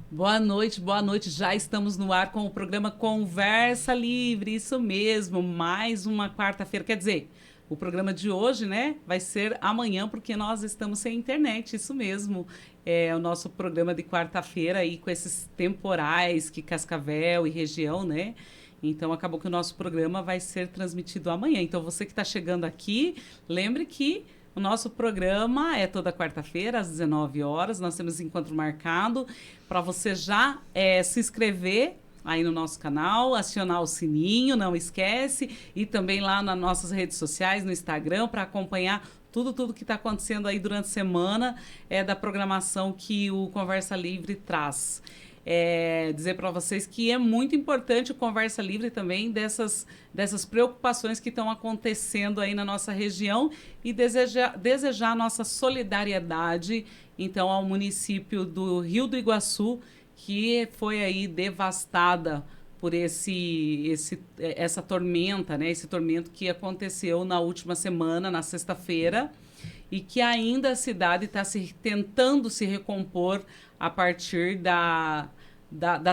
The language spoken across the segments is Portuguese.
Boa noite, boa noite. Já estamos no ar com o programa Conversa Livre, isso mesmo, mais uma quarta-feira. Quer dizer, o programa de hoje, né, vai ser amanhã, porque nós estamos sem internet, isso mesmo. É o nosso programa de quarta-feira aí com esses temporais que Cascavel e região, né? Então acabou que o nosso programa vai ser transmitido amanhã. Então você que está chegando aqui, lembre que o nosso programa é toda quarta-feira, às 19 horas. Nós temos encontro marcado para você já se inscrever aí no nosso canal, acionar o sininho, não esquece, e também lá nas nossas redes sociais, no Instagram, para acompanhar tudo que está acontecendo aí durante a semana da programação que o Conversa Livre traz. Dizer para vocês que é muito importante o Conversa Livre também dessas preocupações que estão acontecendo aí na nossa região e desejar nossa solidariedade, então, ao município do Rio do Iguaçu, que foi aí devastada por essa tormenta, né? Esse tormento que aconteceu na última semana, na sexta-feira, e que ainda a cidade está tentando se recompor a partir da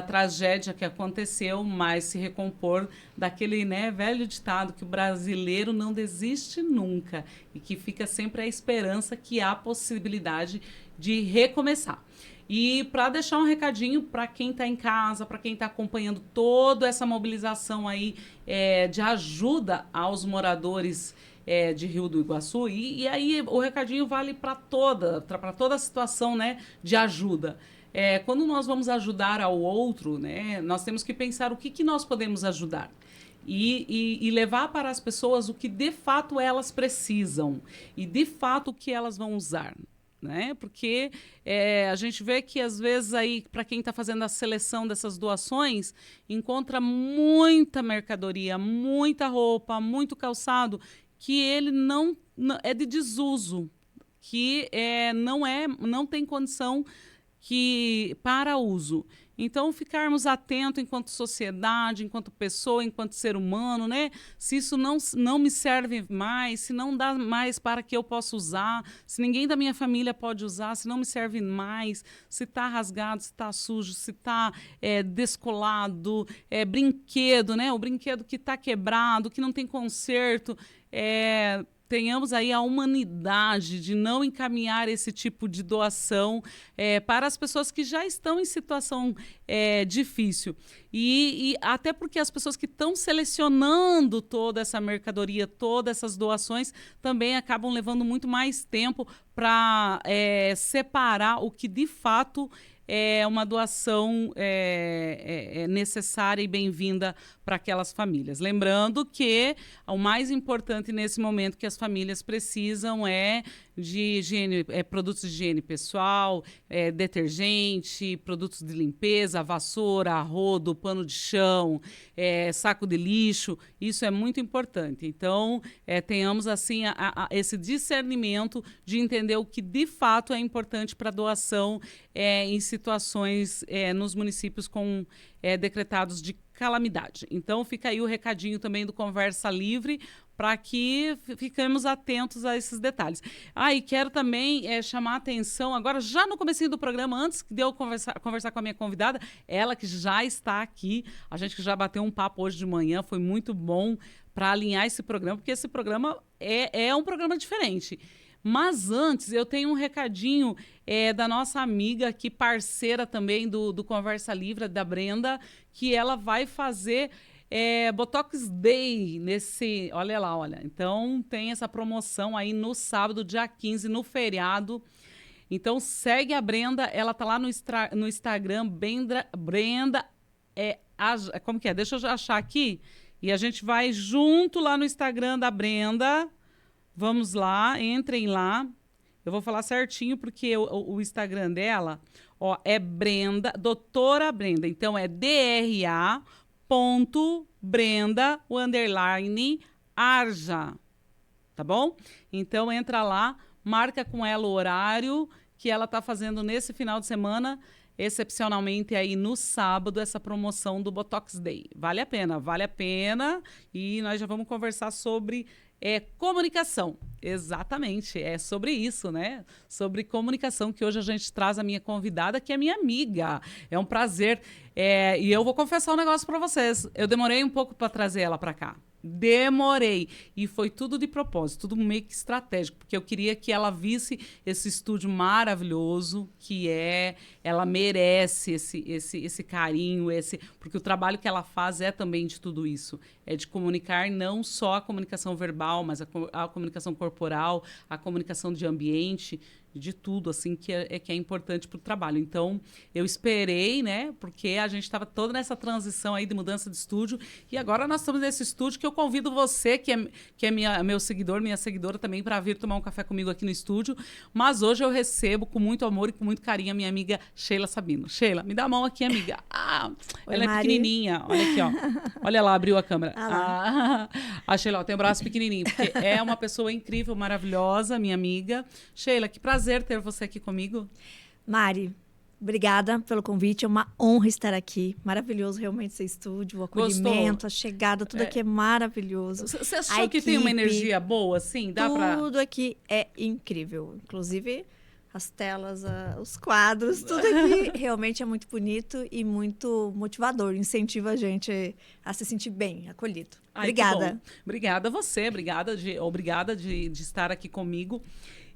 tragédia que aconteceu, mas se recompor daquele, né, velho ditado que o brasileiro não desiste nunca e que fica sempre a esperança que há possibilidade de recomeçar. E para deixar um recadinho para quem está em casa, para quem está acompanhando toda essa mobilização aí de ajuda aos moradores de Rio do Iguaçu, e aí o recadinho vale para toda a situação, né, de ajuda. Quando nós vamos ajudar ao outro, né, nós temos que pensar o que nós podemos ajudar. E levar para as pessoas o que de fato elas precisam e de fato o que elas vão usar. Né? Porque a gente vê que às vezes aí para quem está fazendo a seleção dessas doações encontra muita mercadoria, muita roupa, muito calçado que ele não é de desuso, que não tem condição para uso. Então, ficarmos atentos enquanto sociedade, enquanto pessoa, enquanto ser humano, né? Se isso não me serve mais, se não dá mais para que eu possa usar, se ninguém da minha família pode usar, se não me serve mais, se está rasgado, se está sujo, se está descolado, brinquedo, né? O brinquedo que está quebrado, que não tem conserto, tenhamos aí a humanidade de não encaminhar esse tipo de doação para as pessoas que já estão em situação difícil. E até porque as pessoas que estão selecionando toda essa mercadoria, todas essas doações, também acabam levando muito mais tempo para separar o que de fato é uma doação necessária e bem-vinda para aquelas famílias. Lembrando que o mais importante nesse momento que as famílias precisam de higiene, produtos de higiene pessoal, detergente, produtos de limpeza, vassoura, rodo, pano de chão, saco de lixo. Isso é muito importante. Então, tenhamos assim esse discernimento de entender o que de fato é importante para doação em situações nos municípios com decretados de calamidade. Então, fica aí o recadinho também do Conversa Livre para que fiquemos atentos a esses detalhes. E quero também chamar a atenção, agora já no comecinho do programa, antes de eu conversar com a minha convidada, ela que já está aqui, a gente que já bateu um papo hoje de manhã, foi muito bom para alinhar esse programa, porque esse programa é um programa diferente. Mas antes, eu tenho um recadinho da nossa amiga aqui, parceira também do Conversa Livre, da Brenda, que ela vai fazer Botox Day nesse... Olha lá, olha. Então, tem essa promoção aí no sábado, dia 15, no feriado. Então, segue a Brenda, ela tá lá no Instagram, Brenda... como que é? Deixa eu achar aqui. E a gente vai junto lá no Instagram da Brenda... Vamos lá, entrem lá. Eu vou falar certinho porque o Instagram dela é Brenda, doutora Brenda. Então é DRA.Brenda, o underline, Arja. Tá bom? Então entra lá, marca com ela o horário que ela está fazendo nesse final de semana, excepcionalmente aí no sábado, essa promoção do Botox Day. Vale a pena. E nós já vamos conversar sobre É comunicação. Exatamente, é sobre isso, né? Sobre comunicação, que hoje a gente traz a minha convidada, que é minha amiga. É um prazer. E eu vou confessar um negócio para vocês. Eu demorei um pouco para trazer ela para cá. Demorei. E foi tudo de propósito, tudo meio que estratégico, porque eu queria que ela visse esse estúdio maravilhoso que é. Ela merece esse carinho, porque o trabalho que ela faz é também de tudo isso. É de comunicar não só a comunicação verbal, mas a comunicação corporal, a comunicação de ambiente, de tudo, assim, que é importante para o trabalho. Então, eu esperei, né? Porque a gente estava toda nessa transição aí de mudança de estúdio. E agora nós estamos nesse estúdio que eu convido você, que é meu seguidor, minha seguidora também, para vir tomar um café comigo aqui no estúdio. Mas hoje eu recebo com muito amor e com muito carinho a minha amiga Sheila Sabino. Sheila, me dá a mão aqui, amiga. Oi, ela é Mari. pequenininha. Olha aqui, ó. Olha lá, abriu a câmera. Lá. A Sheila, ó, tem um braço pequenininho, porque é uma pessoa incrível, maravilhosa, minha amiga. Sheila, que prazer ter você aqui comigo. Mari, obrigada pelo convite. É uma honra estar aqui. Maravilhoso realmente esse estúdio, o acolhimento, a chegada, tudo aqui é maravilhoso. Você achou que tem uma energia boa, assim? Tudo aqui é incrível. Inclusive as telas, os quadros, tudo aqui realmente é muito bonito e muito motivador. Incentiva a gente a se sentir bem, acolhido. Obrigada. Obrigada a você, obrigada de estar aqui comigo.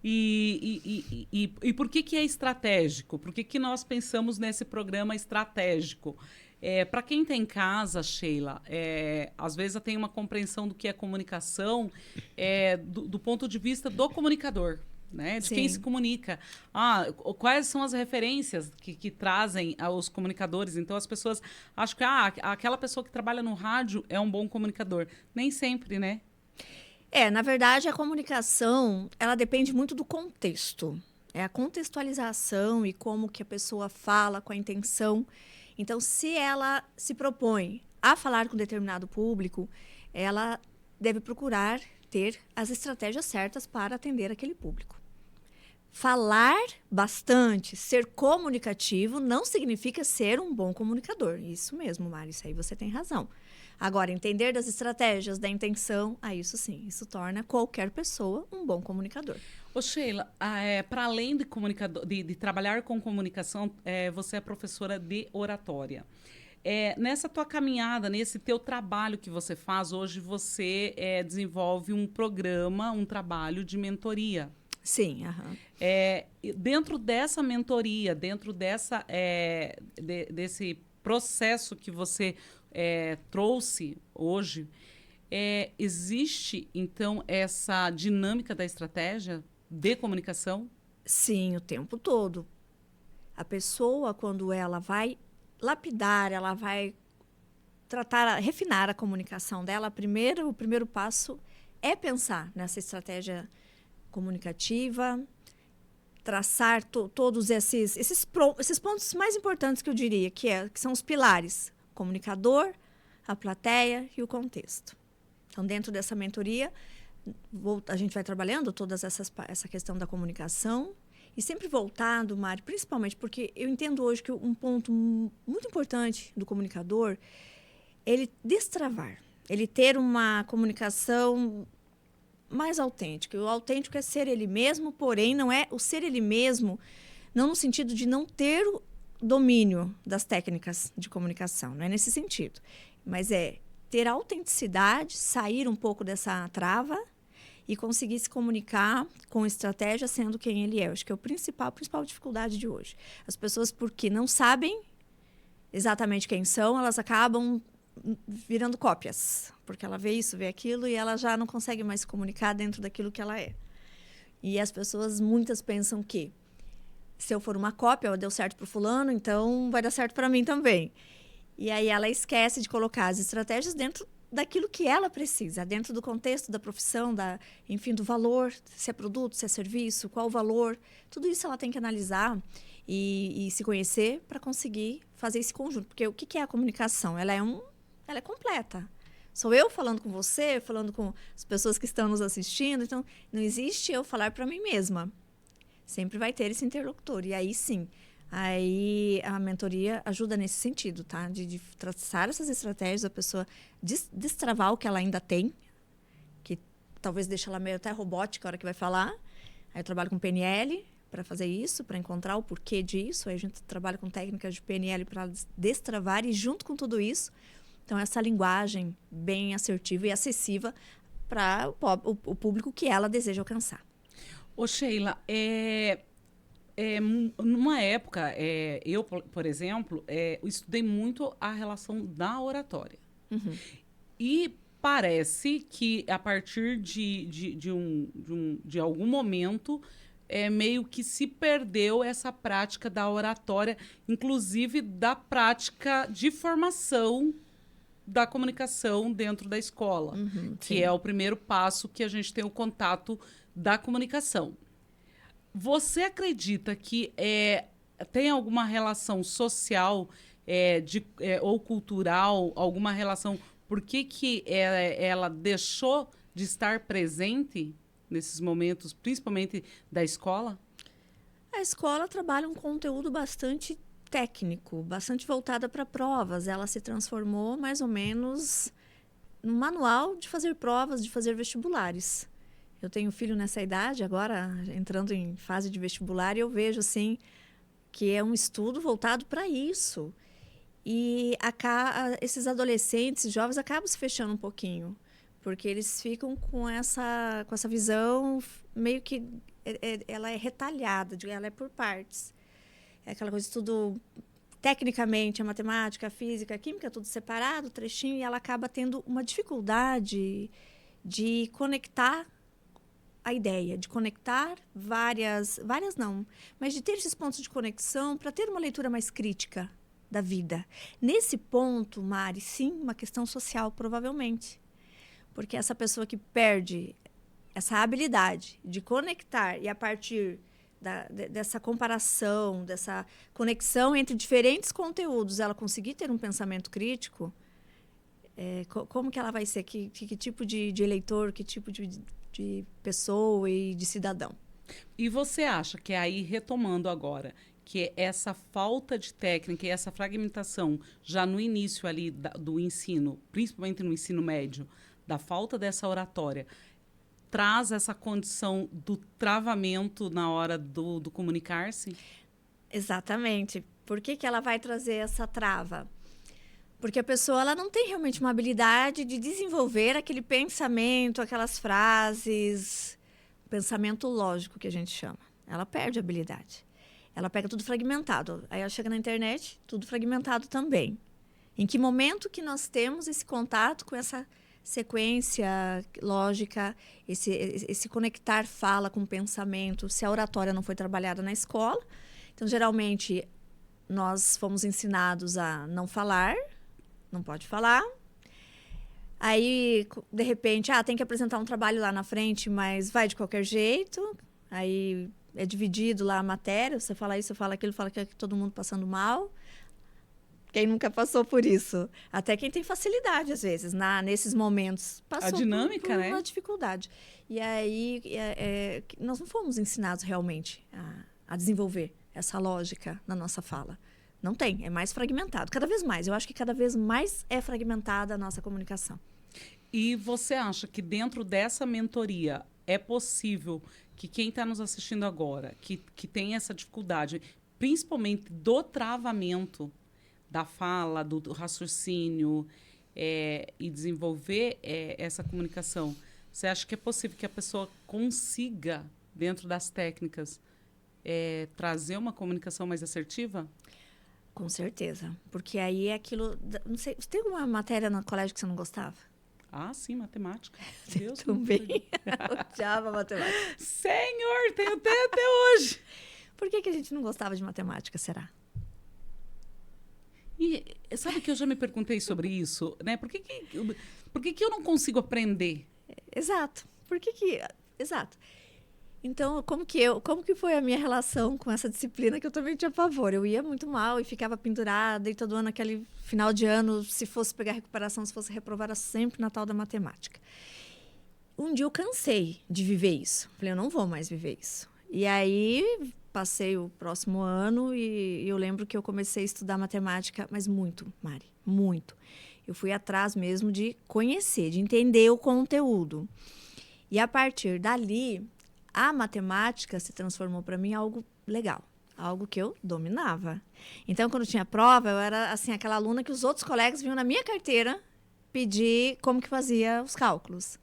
E por que é estratégico? Por que nós pensamos nesse programa estratégico? Para quem está em casa, Sheila, às vezes tem uma compreensão do que é comunicação do ponto de vista do comunicador, né? De quem se comunica. Quais são as referências que trazem aos comunicadores? Então, as pessoas acham que aquela pessoa que trabalha no rádio é um bom comunicador. Nem sempre, né? Na verdade, a comunicação, ela depende muito do contexto. É a contextualização e como que a pessoa fala, com a intenção. Então, se ela se propõe a falar com determinado público, ela deve procurar ter as estratégias certas para atender aquele público. Falar bastante, ser comunicativo, não significa ser um bom comunicador. Isso mesmo, Mari, isso aí você tem razão. Agora, entender das estratégias, da intenção, isso sim, isso torna qualquer pessoa um bom comunicador. Ô Sheila, para além de trabalhar com comunicação, você é professora de oratória. Nessa tua caminhada, nesse teu trabalho que você faz, hoje você desenvolve um programa, um trabalho de mentoria. Sim. Dentro dessa mentoria, dentro desse processo que você trouxe hoje, existe, então, essa dinâmica da estratégia de comunicação? Sim, o tempo todo. A pessoa, quando ela vai lapidar, ela vai refinar a comunicação dela, o primeiro passo é pensar nessa estratégia comunicativa, traçar todos esses pontos mais importantes que eu diria, que são os pilares: comunicador, a plateia e o contexto. Então, dentro dessa mentoria, a gente vai trabalhando toda essa questão da comunicação e sempre voltado, Mari, principalmente porque eu entendo hoje que um ponto muito importante do comunicador é ele destravar, ele ter uma comunicação mais autêntica. O autêntico é ser ele mesmo, porém não é o ser ele mesmo, não no sentido de não ter o domínio das técnicas de comunicação, não é nesse sentido, mas é ter a autenticidade, sair um pouco dessa trava e conseguir se comunicar com estratégia sendo quem ele é. Eu acho que é a principal dificuldade de hoje. As pessoas, porque não sabem exatamente quem são, elas acabam virando cópias, porque ela vê isso, vê aquilo e ela já não consegue mais se comunicar dentro daquilo que ela é. E as pessoas, muitas pensam que se eu for uma cópia, deu certo para o fulano, então vai dar certo para mim também. E aí ela esquece de colocar as estratégias dentro daquilo que ela precisa, dentro do contexto da profissão, enfim, do valor, se é produto, se é serviço, qual o valor. Tudo isso ela tem que analisar e se conhecer para conseguir fazer esse conjunto. Porque o que é a comunicação? Ela é completa. Sou eu falando com você, falando com as pessoas que estão nos assistindo. Então, não existe eu falar para mim mesma. Sempre vai ter esse interlocutor. E aí, sim, a mentoria ajuda nesse sentido, tá? De traçar essas estratégias, a pessoa destravar o que ela ainda tem, que talvez deixe ela meio até robótica a hora que vai falar. Aí eu trabalho com PNL para fazer isso, para encontrar o porquê disso. Aí a gente trabalha com técnicas de PNL para destravar e junto com tudo isso, então essa linguagem bem assertiva e acessível para o público que ela deseja alcançar. Ô, Sheila, numa época, eu, por exemplo, eu estudei muito a relação da oratória. Uhum. E parece que a partir de algum momento meio que se perdeu essa prática da oratória, inclusive da prática de formação da comunicação dentro da escola, que sim. é o primeiro passo que a gente tem o contato da comunicação. Você acredita que tem alguma relação social ou cultural, alguma relação? Por que ela deixou de estar presente nesses momentos, principalmente da escola? A escola trabalha um conteúdo bastante técnico, bastante voltada para provas. Ela se transformou mais ou menos num manual de fazer provas, de fazer vestibulares. Eu tenho filho nessa idade, agora entrando em fase de vestibular, e eu vejo assim que é um estudo voltado para isso. E esses adolescentes, jovens, acabam se fechando um pouquinho, porque eles ficam com essa visão meio que ela é retalhada, ela é por partes. É aquela coisa de tudo tecnicamente, a matemática, a física, a química, tudo separado, trechinho, e ela acaba tendo uma dificuldade de conectar a ideia, de conectar várias não, mas de ter esses pontos de conexão para ter uma leitura mais crítica da vida. Nesse ponto, Mari, sim, uma questão social, provavelmente. Porque essa pessoa que perde essa habilidade de conectar e a partir dessa comparação, dessa conexão entre diferentes conteúdos, ela conseguir ter um pensamento crítico, como que ela vai ser? Que tipo de eleitor, que tipo de pessoa e de cidadão? E você acha que aí, retomando agora, que essa falta de técnica e essa fragmentação já no início ali do ensino, principalmente no ensino médio, da falta dessa oratória, traz essa condição do travamento na hora do comunicar-se? Exatamente. Por que ela vai trazer essa trava? Porque a pessoa ela não tem realmente uma habilidade de desenvolver aquele pensamento, aquelas frases, pensamento lógico que a gente chama. Ela perde a habilidade. Ela pega tudo fragmentado. Aí ela chega na internet, tudo fragmentado também. Em que momento que nós temos esse contato com essa sequência lógica, esse conectar fala com pensamento, se a oratória não foi trabalhada na escola? Então, geralmente, nós fomos ensinados a não falar, não pode falar. Aí, de repente, tem que apresentar um trabalho lá na frente, mas vai de qualquer jeito. Aí é dividido lá a matéria, você fala isso, você fala aquilo, fala que todo mundo passando mal. Quem nunca passou por isso? Até quem tem facilidade, às vezes, nesses momentos. Passou a dinâmica, por né? uma dificuldade. E aí, nós não fomos ensinados realmente a desenvolver essa lógica na nossa fala. Não tem, é mais fragmentado. Cada vez mais. Eu acho que cada vez mais é fragmentada a nossa comunicação. E você acha que dentro dessa mentoria é possível que quem está nos assistindo agora, que tem essa dificuldade, principalmente do travamento da fala, do raciocínio e desenvolver essa comunicação, você acha que é possível que a pessoa consiga, dentro das técnicas, trazer uma comunicação mais assertiva? Com certeza. Porque aí é aquilo... Não sei, você tem alguma matéria no colégio que você não gostava? Ah, sim, matemática. Deus também. Odiava matemática. Senhor, tenho até hoje. Por que a gente não gostava de matemática, será? E sabe que eu já me perguntei sobre isso, né? Por que eu não consigo aprender? Exato. Exato. Então, como que foi a minha relação com essa disciplina que eu também tinha pavor? Eu ia muito mal e ficava pendurada, e todo ano, aquele final de ano, se fosse pegar recuperação, se fosse reprovar, era sempre na tal da matemática. Um dia eu cansei de viver isso. Falei, eu não vou mais viver isso. E aí, passei o próximo ano e eu lembro que eu comecei a estudar matemática, mas muito, Mari, muito. Eu fui atrás mesmo de conhecer, de entender o conteúdo. E a partir dali, a matemática se transformou para mim em algo legal, algo que eu dominava. Então, quando tinha prova, eu era assim aquela aluna que os outros colegas vinham na minha carteira pedir como que fazia os cálculos.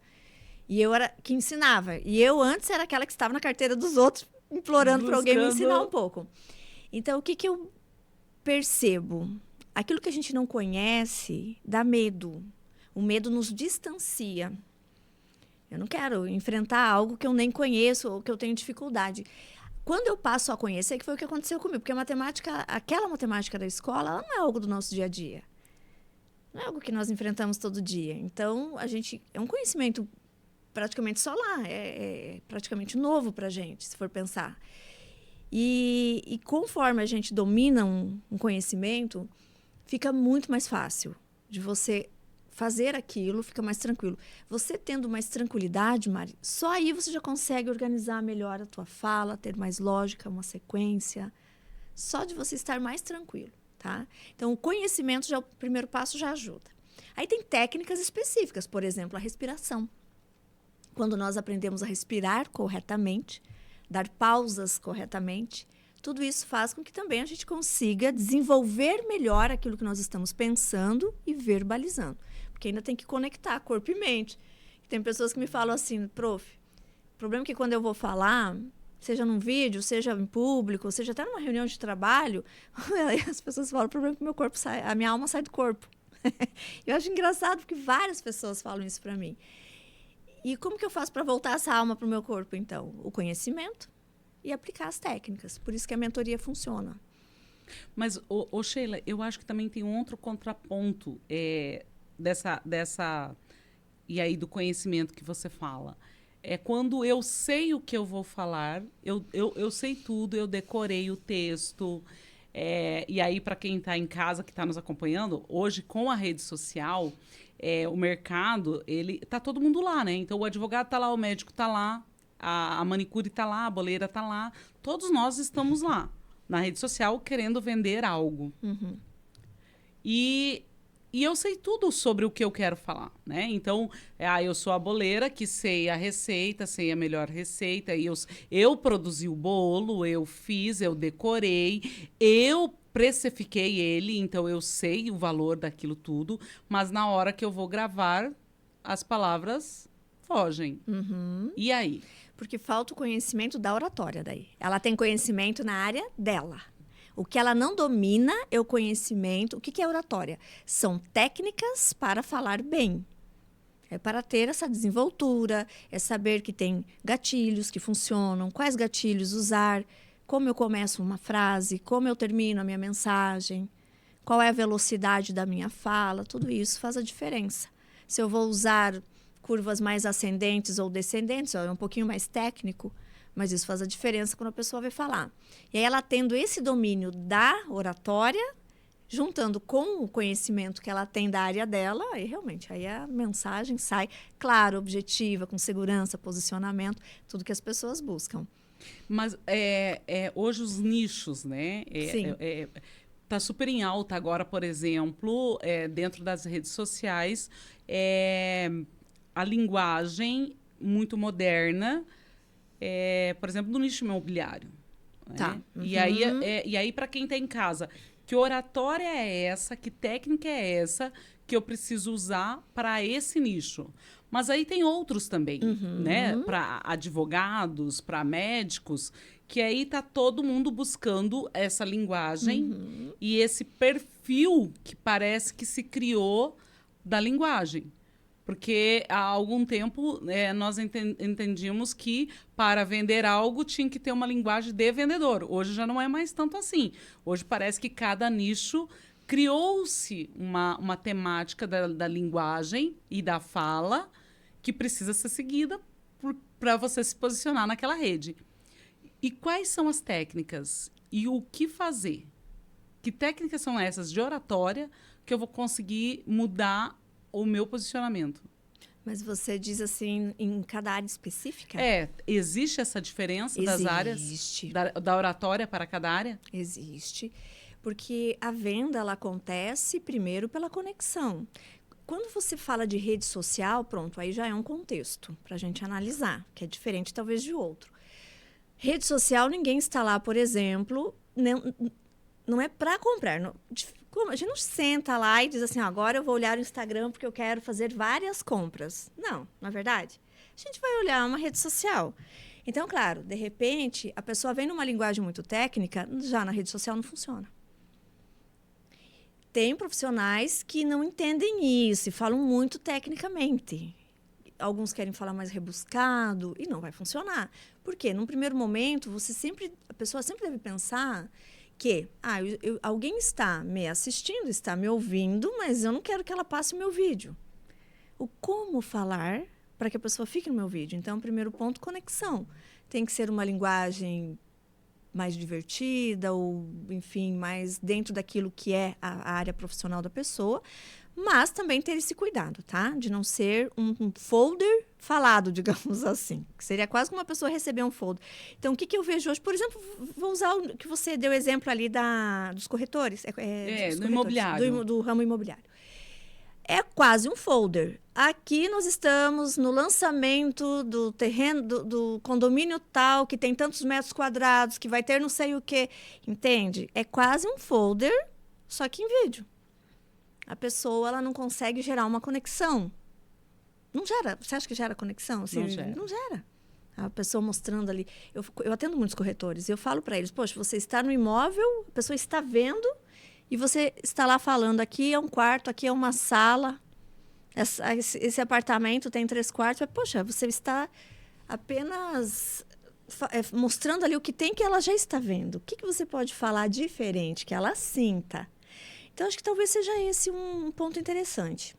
E eu era que ensinava. E eu antes era aquela que estava na carteira dos outros, implorando para alguém me ensinar um pouco. Então, o que que eu percebo? Aquilo que a gente não conhece dá medo. O medo nos distancia. Eu não quero enfrentar algo que eu nem conheço ou que eu tenho dificuldade. Quando eu passo a conhecer, que foi o que aconteceu comigo, porque a matemática, aquela matemática da escola, ela não é algo do nosso dia a dia. Não é algo que nós enfrentamos todo dia. Então, é um conhecimento praticamente solar, é praticamente novo para a gente, se for pensar. E conforme a gente domina um conhecimento, fica muito mais fácil de você fazer aquilo, fica mais tranquilo. Você tendo mais tranquilidade, Mari, só aí você já consegue organizar melhor a tua fala, ter mais lógica, uma sequência. Só de você estar mais tranquilo, tá? Então, o conhecimento, o primeiro passo já ajuda. Aí tem técnicas específicas, por exemplo, a respiração. Quando nós aprendemos a respirar corretamente, dar pausas corretamente, tudo isso faz com que também a gente consiga desenvolver melhor aquilo que nós estamos pensando e verbalizando. Porque ainda tem que conectar corpo e mente. Tem pessoas que me falam assim, prof, o problema é que quando eu vou falar, seja num vídeo, seja em público, seja até numa reunião de trabalho, as pessoas falam, o problema é que meu corpo sai, a minha alma sai do corpo. Eu acho engraçado porque várias pessoas falam isso para mim. E como que eu faço para voltar essa alma para o meu corpo, então? O conhecimento e aplicar as técnicas. Por isso que a mentoria funciona. Mas, Sheila, eu acho que também tem um outro contraponto dessa... E aí, do conhecimento que você fala. É quando eu sei o que eu vou falar, eu sei tudo, eu decorei o texto. E aí, para quem está em casa, que está nos acompanhando, hoje, com a rede social... o mercado, tá todo mundo lá, né? Então, o advogado tá lá, o médico tá lá, a manicure tá lá, a boleira tá lá. Todos nós estamos lá, na rede social, querendo vender algo. Uhum. E eu sei tudo sobre o que eu quero falar, né? Então, eu sou a boleira que sei a receita, sei a melhor receita. Eu produzi o bolo, eu fiz, eu decorei, eu precifiquei ele, então eu sei o valor daquilo tudo, mas na hora que eu vou gravar, as palavras fogem. Uhum. E aí? Porque falta o conhecimento da oratória daí. Ela tem conhecimento na área dela. O que ela não domina é o conhecimento. O que é oratória? São técnicas para falar bem. É para ter essa desenvoltura, é saber que tem gatilhos que funcionam, quais gatilhos usar, como eu começo uma frase, como eu termino a minha mensagem, qual é a velocidade da minha fala, tudo isso faz a diferença. Se eu vou usar curvas mais ascendentes ou descendentes, é um pouquinho mais técnico, mas isso faz a diferença quando a pessoa vai falar. E aí ela tendo esse domínio da oratória, juntando com o conhecimento que ela tem da área dela, aí realmente aí a mensagem sai clara, objetiva, com segurança, posicionamento, tudo que as pessoas buscam. Mas hoje os nichos, né? Sim. Tá super em alta agora, por exemplo, dentro das redes sociais, a linguagem muito moderna, por exemplo, no nicho imobiliário. Tá. Né? Uhum. E aí para quem está em casa, que oratória é essa? Que técnica é essa que eu preciso usar para esse nicho? Mas aí tem outros também, né? Para advogados, para médicos, que aí está todo mundo buscando essa linguagem e esse perfil que parece que se criou da linguagem. Porque há algum tempo nós entendíamos que para vender algo tinha que ter uma linguagem de vendedor. Hoje já não é mais tanto assim. Hoje parece que cada nicho criou-se uma temática da linguagem e da fala que precisa ser seguida para você se posicionar naquela rede. E quais são as técnicas? E o que fazer? Que técnicas são essas de oratória que eu vou conseguir mudar o meu posicionamento? Mas você diz assim, em cada área específica? Existe essa diferença das áreas? Da oratória para cada área? Existe. Porque a venda, ela acontece primeiro pela conexão. Quando você fala de rede social, pronto, aí já é um contexto para a gente analisar, que é diferente talvez de outro. Rede social, ninguém está lá, por exemplo, não é para comprar. A gente não senta lá e diz assim, agora eu vou olhar o Instagram porque eu quero fazer várias compras. Não, na verdade. A gente vai olhar uma rede social. Então, claro, de repente, a pessoa vem numa linguagem muito técnica, já na rede social não funciona. Tem profissionais que não entendem isso e falam muito tecnicamente. Alguns querem falar mais rebuscado e não vai funcionar. Por quê? Num primeiro momento, a pessoa sempre deve pensar que alguém está me assistindo, está me ouvindo, mas eu não quero que ela passe o meu vídeo. O como falar para que a pessoa fique no meu vídeo? Então, primeiro ponto, conexão. Tem que ser uma linguagem mais divertida ou, enfim, mais dentro daquilo que é a área profissional da pessoa, mas também ter esse cuidado, tá? De não ser um folder falado, digamos assim. Que seria quase como uma pessoa receber um folder. Então, o que eu vejo hoje? Por exemplo, vou usar o que você deu exemplo ali dos corretores. Dos corretores, imobiliário. Do ramo imobiliário. É quase um folder. Aqui nós estamos no lançamento do terreno, do condomínio tal, que tem tantos metros quadrados, que vai ter não sei o quê. Entende? É quase um folder, só que em vídeo. A pessoa ela não consegue gerar uma conexão. Não gera. Você acha que gera conexão? Assim, não gera. A pessoa mostrando ali. Eu atendo muitos corretores. Eu falo para eles, poxa, você está no imóvel, a pessoa está vendo, e você está lá falando, aqui é um quarto, aqui é uma sala, esse apartamento tem 3 quartos. Mas, poxa, você está apenas mostrando ali o que tem que ela já está vendo. O que você pode falar diferente, que ela sinta? Então, acho que talvez seja esse um ponto interessante.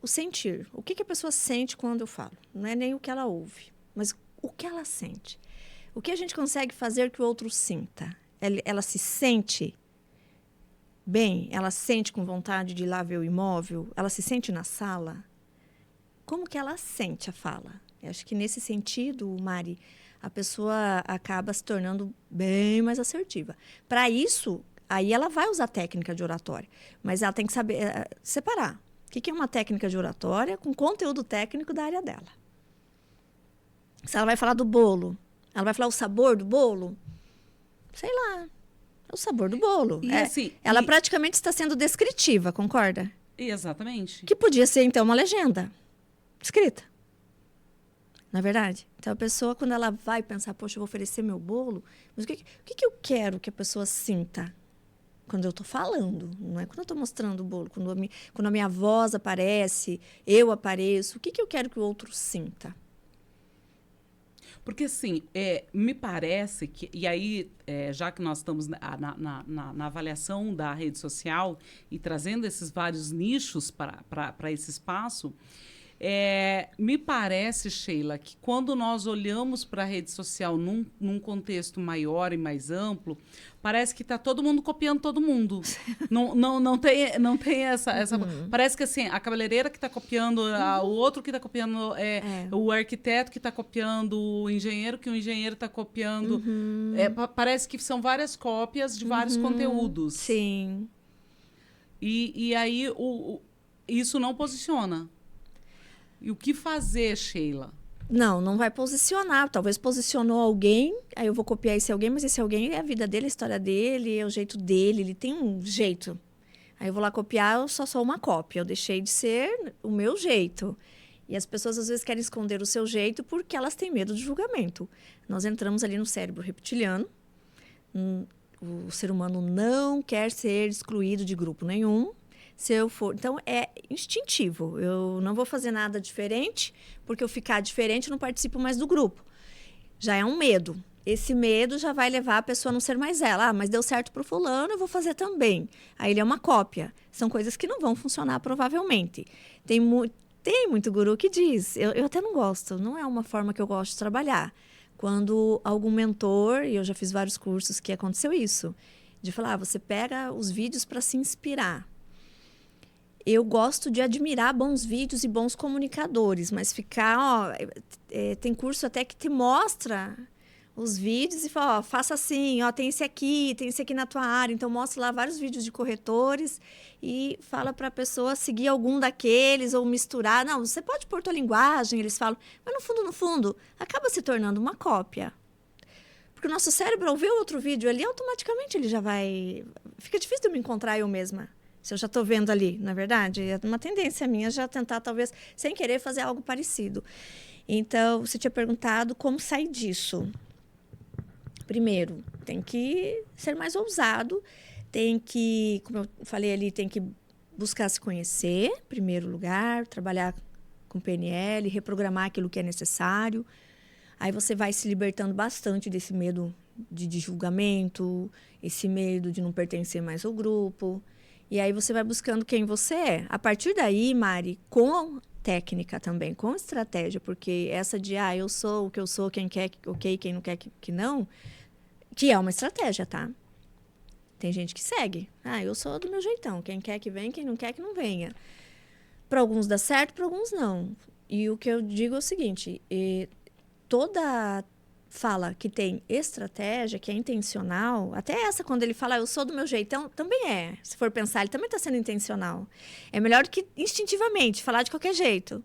O sentir. O que a pessoa sente quando eu falo? Não é nem o que ela ouve, mas o que ela sente. O que a gente consegue fazer que o outro sinta? Ela se sente bem? Ela sente com vontade de ir lá ver o imóvel? Ela se sente na sala? Como que ela sente a fala? Eu acho que nesse sentido, Mari, a pessoa acaba se tornando bem mais assertiva. Para isso, aí ela vai usar técnica de oratória, mas ela tem que saber separar. O que é uma técnica de oratória com conteúdo técnico da área dela? Se ela vai falar do bolo, ela vai falar o sabor do bolo? Sei lá. É o sabor do bolo. Ela praticamente está sendo descritiva, concorda? Exatamente. Que podia ser, então, uma legenda escrita. Na é verdade? Então, a pessoa, quando ela vai pensar, poxa, eu vou oferecer meu bolo, mas o que eu quero que a pessoa sinta quando eu estou falando? Não é quando eu estou mostrando o bolo. Quando a minha voz aparece, eu apareço. O que eu quero que o outro sinta? Porque, assim, me parece que... E aí, já que nós estamos na avaliação da rede social e trazendo esses vários nichos para esse espaço, me parece, Sheila, que quando nós olhamos para a rede social num contexto maior e mais amplo, parece que está todo mundo copiando todo mundo. não tem essa... Parece que assim, a cabeleireira que está copiando, o outro que está copiando, o arquiteto que está copiando, o engenheiro que o engenheiro está copiando. Parece que são várias cópias de vários conteúdos. Sim. E aí isso não posiciona. E o que fazer, Sheila? Não vai posicionar. Talvez posicionou alguém, aí eu vou copiar esse alguém, mas esse alguém é a vida dele, a história dele, é o jeito dele, ele tem um jeito. Aí eu vou lá copiar, eu só sou uma cópia, eu deixei de ser o meu jeito. E as pessoas às vezes querem esconder o seu jeito porque elas têm medo de julgamento. Nós entramos ali no cérebro reptiliano, o ser humano não quer ser excluído de grupo nenhum. Se eu for, então é instintivo. Eu não vou fazer nada diferente, porque eu ficar diferente eu não participo mais do grupo. Já é um medo. Esse medo já vai levar a pessoa a não ser mais ela. Mas deu certo para o fulano, eu vou fazer também. Aí ele é uma cópia. São coisas que não vão funcionar provavelmente. Tem muito guru que diz, eu até não gosto, não é uma forma que eu gosto de trabalhar. Quando algum mentor, e eu já fiz vários cursos que aconteceu isso, de falar, você pega os vídeos para se inspirar. Eu gosto de admirar bons vídeos e bons comunicadores, mas ficar... tem curso até que te mostra os vídeos e fala, ó, faça assim, ó, tem esse aqui na tua área. Então, mostra lá vários vídeos de corretores e fala para a pessoa seguir algum daqueles ou misturar. Não, você pode pôr tua linguagem, eles falam. Mas, no fundo, acaba se tornando uma cópia. Porque o nosso cérebro, ao ver outro vídeo ali, automaticamente ele já vai... Fica difícil de eu me encontrar eu mesma. Se eu já estou vendo ali, não é verdade? É uma tendência minha já tentar, talvez, sem querer, fazer algo parecido. Então, você tinha perguntado como sair disso. Primeiro, tem que ser mais ousado, tem que, como eu falei ali, tem que buscar se conhecer, em primeiro lugar, trabalhar com PNL, reprogramar aquilo que é necessário. Aí você vai se libertando bastante desse medo de julgamento, esse medo de não pertencer mais ao grupo. E aí você vai buscando quem você é. A partir daí, Mari, com técnica também, com estratégia, porque essa de, eu sou o que eu sou, quem quer, ok, quem não quer, que não, que é uma estratégia, tá? Tem gente que segue. Eu sou do meu jeitão, quem quer que venha, quem não quer que não venha. Para alguns dá certo, para alguns não. E o que eu digo é o seguinte, toda fala que tem estratégia, que é intencional, até essa quando ele fala, eu sou do meu jeitão, também é. Se for pensar, ele também está sendo intencional. É melhor do que instintivamente, falar de qualquer jeito.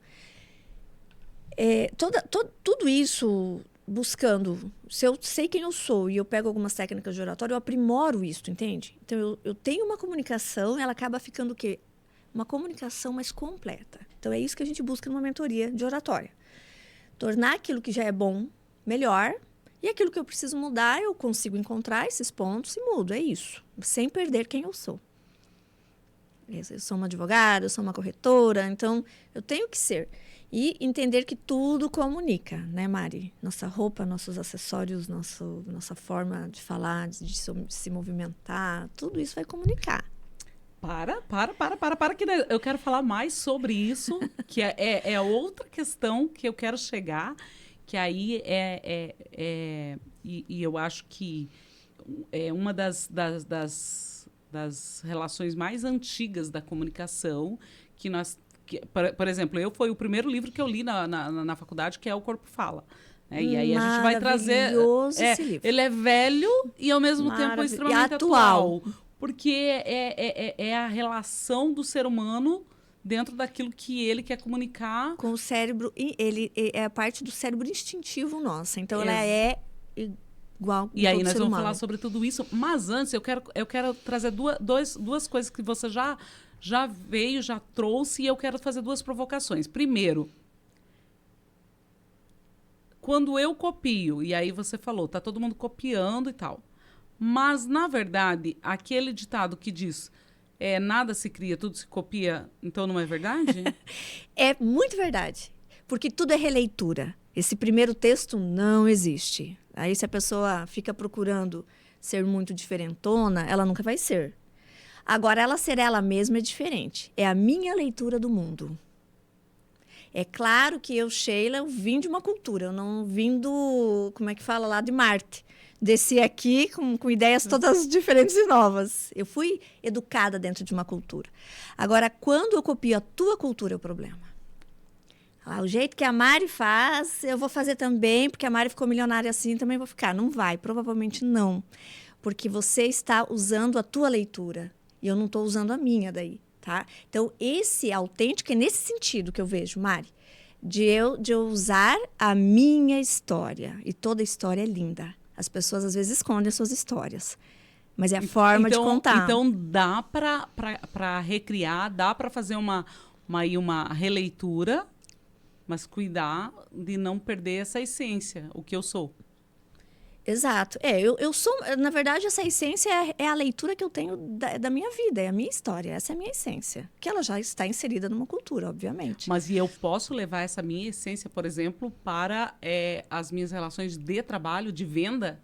Tudo isso buscando, se eu sei quem eu sou e eu pego algumas técnicas de oratório, eu aprimoro isso, entende? Então, eu tenho uma comunicação, ela acaba ficando o quê? Uma comunicação mais completa. Então, é isso que a gente busca numa mentoria de oratória. Tornar aquilo que já é bom melhor, e aquilo que eu preciso mudar, eu consigo encontrar esses pontos e mudo, é isso, sem perder quem eu sou. Eu sou uma advogada, eu sou uma corretora, então eu tenho que ser. E entender que tudo comunica, né, Mari? Nossa roupa, nossos acessórios, nossa forma de falar, de se movimentar, tudo isso vai comunicar. Para, que eu quero falar mais sobre isso, que é outra questão que eu quero chegar, que aí e eu acho que é uma das relações mais antigas da comunicação, que nós, por exemplo, foi o primeiro livro que eu li na faculdade, que é O Corpo Fala. E aí a gente vai trazer... Esse livro. Ele é velho e, ao mesmo tempo, extremamente atual. Porque é a relação do ser humano dentro daquilo que ele quer comunicar. Com o cérebro, ele é a parte do cérebro instintivo nossa. Então, ela é igual E aí nós vamos humano. falar sobre tudo isso. Mas antes, eu quero trazer duas coisas que você já veio, já trouxe, e eu quero fazer duas provocações. Primeiro, quando eu copio, e aí você falou, tá todo mundo copiando e tal. Mas, na verdade, aquele ditado que diz... nada se cria, tudo se copia, então não é verdade? É muito verdade, porque tudo é releitura. Esse primeiro texto não existe. Aí, se a pessoa fica procurando ser muito diferentona, ela nunca vai ser. Agora, ela ser ela mesma é diferente. É a minha leitura do mundo. É claro que eu, Sheila, eu vim de uma cultura, eu não vim do, como é que fala lá, de Marte. Desci aqui com ideias todas diferentes e novas. Eu fui educada dentro de uma cultura. Agora, quando eu copio a tua cultura, é o problema. O jeito que a Mari faz, eu vou fazer também, porque a Mari ficou milionária assim, também vou ficar. Não vai, provavelmente não. Porque você está usando a tua leitura. E eu não estou usando a minha daí, tá? Então, esse autêntico é nesse sentido que eu vejo, Mari. De eu usar a minha história. E toda história é linda. As pessoas, às vezes, escondem as suas histórias. Mas é a forma de contar. Então, dá para recriar, dá para fazer uma releitura, mas cuidar de não perder essa essência, o que eu sou. Exato. Eu sou... Na verdade, essa essência é a leitura que eu tenho da minha vida, é a minha história. Essa é a minha essência. Que ela já está inserida numa cultura, obviamente. Mas e eu posso levar essa minha essência, por exemplo, para as minhas relações de trabalho, de venda?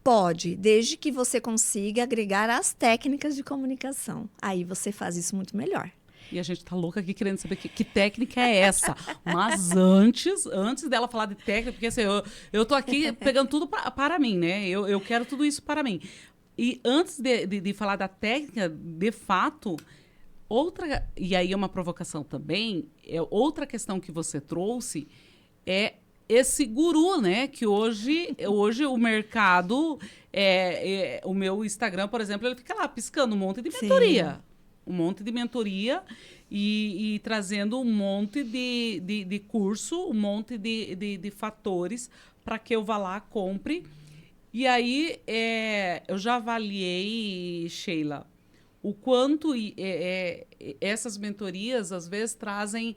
Pode, desde que você consiga agregar as técnicas de comunicação. Aí você faz isso muito melhor. E a gente tá louca aqui querendo saber que técnica é essa. Mas antes dela falar de técnica, porque assim, eu tô aqui pegando tudo para mim, né? Eu quero tudo isso para mim. E antes de falar da técnica, de fato, e aí é uma provocação também, outra questão que você trouxe é esse guru, né? Que hoje o mercado, o meu Instagram, por exemplo, ele fica lá piscando um monte de mentoria. Sim. Um monte de mentoria e trazendo um monte de curso, um monte de fatores para que eu vá lá, compre. E aí, eu já avaliei, Sheila, o quanto essas mentorias, às vezes, trazem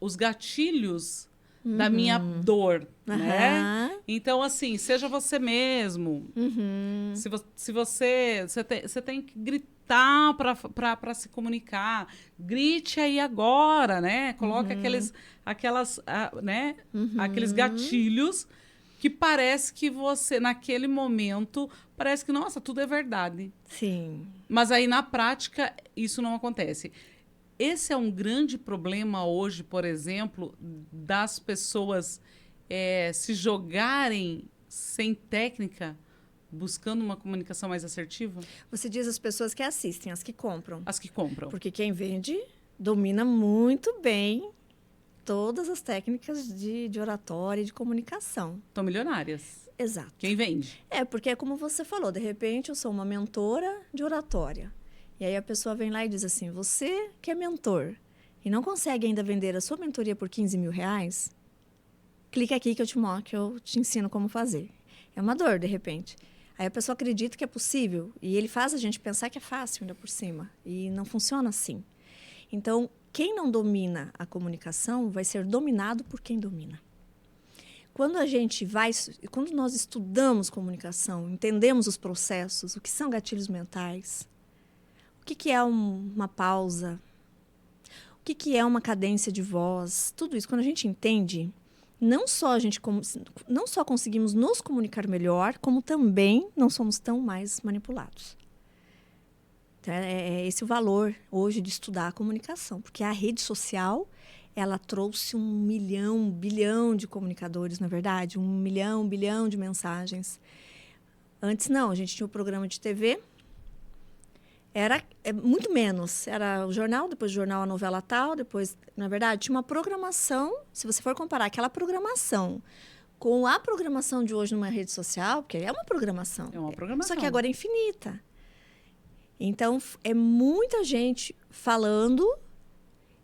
os gatilhos da minha dor, né? Aham. Então, assim, seja você mesmo. Uhum. Se você tem que gritar para se comunicar, grite aí agora, né? Coloque né? Aqueles gatilhos que parece que você, naquele momento, parece que, nossa, tudo é verdade. Sim. Mas aí, na prática, isso não acontece. Esse é um grande problema hoje, por exemplo, das pessoas se jogarem sem técnica, buscando uma comunicação mais assertiva? Você diz as pessoas que assistem, as que compram. As que compram. Porque quem vende domina muito bem todas as técnicas de oratória e de comunicação. Estão milionárias. Exato. Quem vende? Porque é como você falou, de repente eu sou uma mentora de oratória. E aí a pessoa vem lá e diz assim, você que é mentor e não consegue ainda vender a sua mentoria por 15 mil reais, clica aqui que eu te ensino como fazer. É uma dor, de repente. Aí a pessoa acredita que é possível e ele faz a gente pensar que é fácil ainda por cima. E não funciona assim. Então, quem não domina a comunicação vai ser dominado por quem domina. Quando nós estudamos comunicação, entendemos os processos, o que são gatilhos mentais, o que é uma pausa, o que é uma cadência de voz, tudo isso, quando a gente entende, não só conseguimos nos comunicar melhor, como também não somos tão mais manipulados. Então, é esse o valor hoje de estudar a comunicação, porque a rede social, ela trouxe 1 bilhão de comunicadores, na verdade, 1 bilhão de mensagens. Antes não, a gente tinha o programa de TV, era muito menos. Era o jornal, depois do jornal a novela tal, depois, na verdade, tinha uma programação. Se você for comparar aquela programação com a programação de hoje numa rede social, porque é uma programação. É uma programação. Só que agora é infinita. Então, é muita gente falando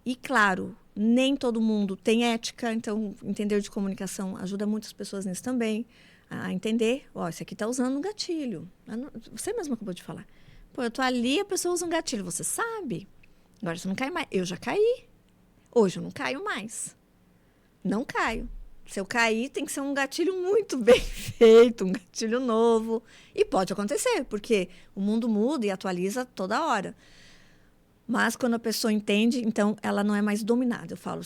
e, claro, nem todo mundo tem ética. Então, entender de comunicação ajuda muitas pessoas nisso também. A entender, esse aqui está usando um gatilho. Você mesmo acabou de falar. Pô, eu tô ali, a pessoa usa um gatilho. Você sabe. Agora você não cai mais. Eu já caí. Hoje eu não caio mais. Não caio. Se eu cair, tem que ser um gatilho muito bem feito, um gatilho novo. E pode acontecer, porque o mundo muda e atualiza toda hora. Mas quando a pessoa entende, então ela não é mais dominada. Eu falo,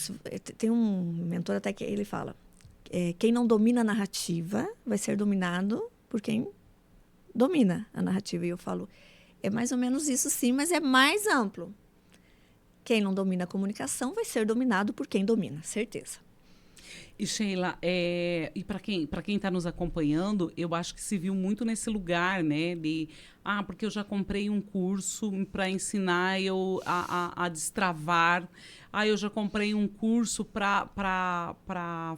tem um mentor até que ele fala, quem não domina a narrativa vai ser dominado por quem domina a narrativa. E eu falo, é mais ou menos isso sim, mas é mais amplo. Quem não domina a comunicação vai ser dominado por quem domina, certeza. E Sheila, e para quem está nos acompanhando, eu acho que se viu muito nesse lugar, né? Porque eu já comprei um curso para ensinar eu a destravar. Eu já comprei um curso para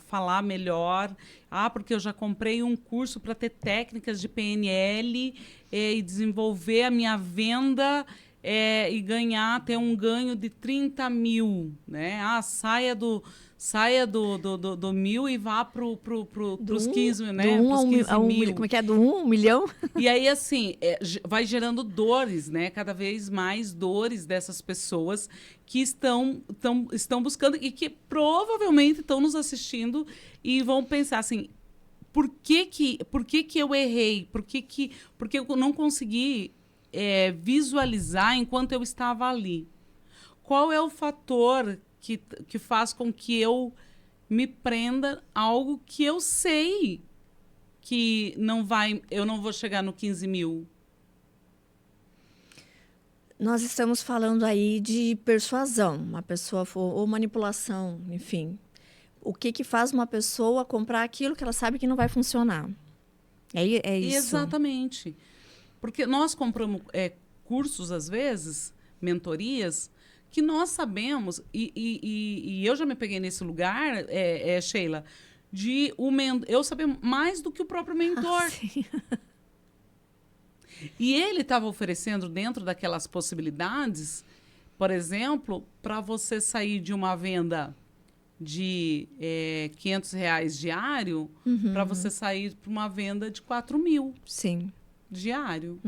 falar melhor. Porque eu já comprei um curso para ter técnicas de PNL e desenvolver a minha venda e ter um ganho de 30 mil, né? Saia do 1.000 e vá pros 15, né? Pros 15 mil. Como é que é? Do 1 milhão? E aí, assim, vai gerando dores, né? Cada vez mais dores dessas pessoas que estão buscando e que provavelmente estão nos assistindo e vão pensar assim, por que eu errei? Por que eu não consegui visualizar enquanto eu estava ali? Qual é o fator que faz com que eu me prenda a algo que eu sei que eu não vou chegar no 15 mil? Nós estamos falando aí de persuasão, uma pessoa ou manipulação, enfim. O que faz uma pessoa comprar aquilo que ela sabe que não vai funcionar? É isso. Exatamente. Porque nós compramos cursos, às vezes, mentorias, que nós sabemos, e eu já me peguei nesse lugar, Sheila, de eu saber mais do que o próprio mentor. Sim. E ele estava oferecendo, dentro daquelas possibilidades, por exemplo, para você sair de uma venda de R$ 500 diário, para você sair para uma venda de 4.000 Sim. diário.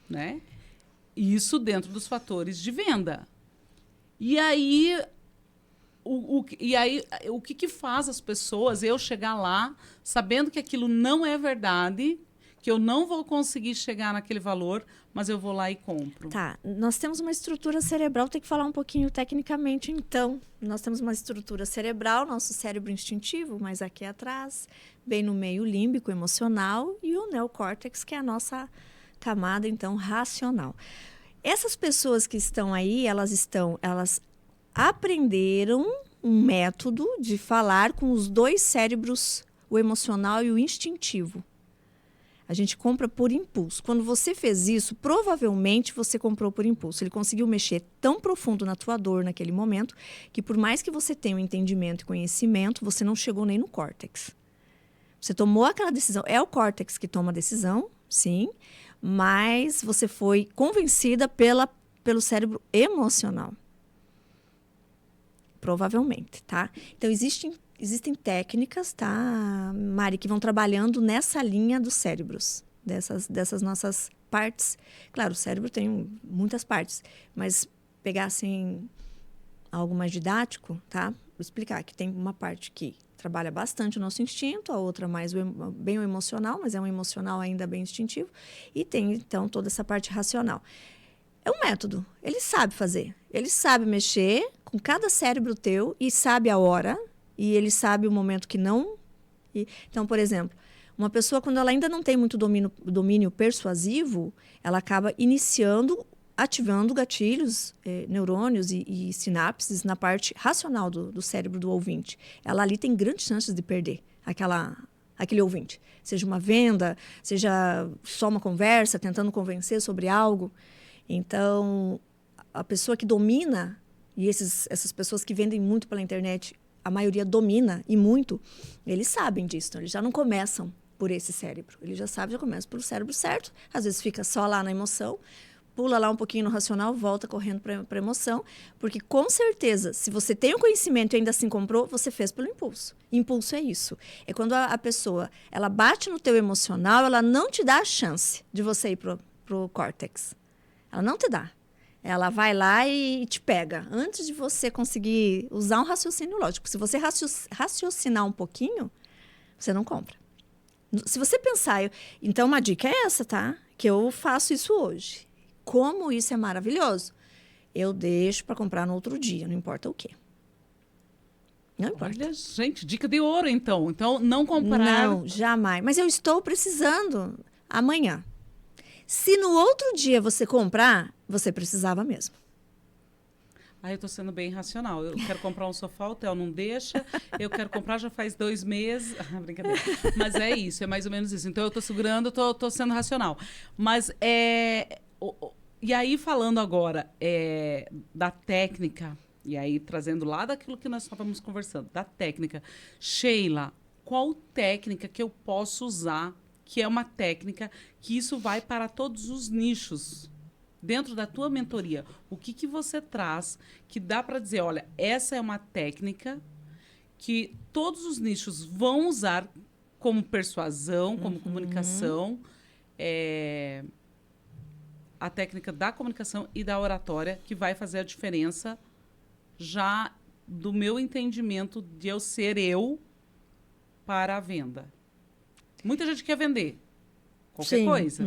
Né? Isso dentro dos fatores de venda. E aí, o que faz as pessoas, eu chegar lá, sabendo que aquilo não é verdade, que eu não vou conseguir chegar naquele valor, mas eu vou lá e compro. Tá, nós temos uma estrutura cerebral, tem que falar um pouquinho tecnicamente, então. Nós temos uma estrutura cerebral, nosso cérebro instintivo, mas aqui atrás, bem no meio límbico, emocional, e o neocórtex, que é a nossa camada, então, racional. Essas pessoas que estão aí, elas aprenderam um método de falar com os dois cérebros, o emocional e o instintivo. A gente compra por impulso. Quando você fez isso, provavelmente você comprou por impulso. Ele conseguiu mexer tão profundo na tua dor naquele momento, que por mais que você tenha um entendimento e conhecimento, você não chegou nem no córtex. Você tomou aquela decisão. É o córtex que toma a decisão, sim, mas você foi convencida pelo cérebro emocional. Provavelmente, tá? Então, existem técnicas, tá, Mari, que vão trabalhando nessa linha dos cérebros, dessas nossas partes. Claro, o cérebro tem muitas partes, mas pegar assim algo mais didático, tá? Vou explicar que tem uma parte que trabalha bastante o nosso instinto, a outra mais bem o emocional, mas é um emocional ainda bem instintivo, e tem então toda essa parte racional. É um método, ele sabe fazer, ele sabe mexer com cada cérebro teu e sabe a hora, e ele sabe o momento que não. Então, por exemplo, uma pessoa, quando ela ainda não tem muito domínio persuasivo, ela acaba ativando gatilhos, neurônios e sinapses na parte racional do cérebro do ouvinte. Ela ali tem grandes chances de perder aquele ouvinte. Seja uma venda, seja só uma conversa, tentando convencer sobre algo. Então, a pessoa que domina, e essas pessoas que vendem muito pela internet, a maioria domina, e muito, eles sabem disso. Então, eles já não começam por esse cérebro. Eles já sabem, já começam pelo cérebro certo. Às vezes fica só lá na emoção, pula lá um pouquinho no racional, volta correndo para a emoção. Porque, com certeza, se você tem o conhecimento e ainda assim comprou, você fez pelo impulso. Impulso é isso. É quando a pessoa ela bate no teu emocional, ela não te dá a chance de você ir pro córtex. Ela não te dá. Ela vai lá e te pega. Antes de você conseguir usar um raciocínio lógico. Se você raciocinar um pouquinho, você não compra. Se você pensar... Então, uma dica é essa, tá? Que eu faço isso hoje. Como isso é maravilhoso. Eu deixo para comprar no outro dia, não importa o quê. Não importa. Olha, gente, dica de ouro, então. Então, não comprar... Não, jamais. Mas eu estou precisando amanhã. Se no outro dia você comprar, você precisava mesmo. Eu estou sendo bem racional. Eu quero comprar um sofá, o Theo não deixa. Eu quero comprar já faz 2 meses. Brincadeira. Mas é isso, é mais ou menos isso. Então, eu estou segurando, estou sendo racional. Mas, e aí, falando agora da técnica, e aí trazendo lá daquilo que nós estávamos conversando, da técnica. Sheila, qual técnica que eu posso usar, que é uma técnica que isso vai para todos os nichos dentro da tua mentoria? O que você traz que dá para dizer, olha, essa é uma técnica que todos os nichos vão usar como persuasão, como comunicação, a técnica da comunicação e da oratória, que vai fazer a diferença já do meu entendimento de eu ser eu para a venda. Muita gente quer vender qualquer coisa.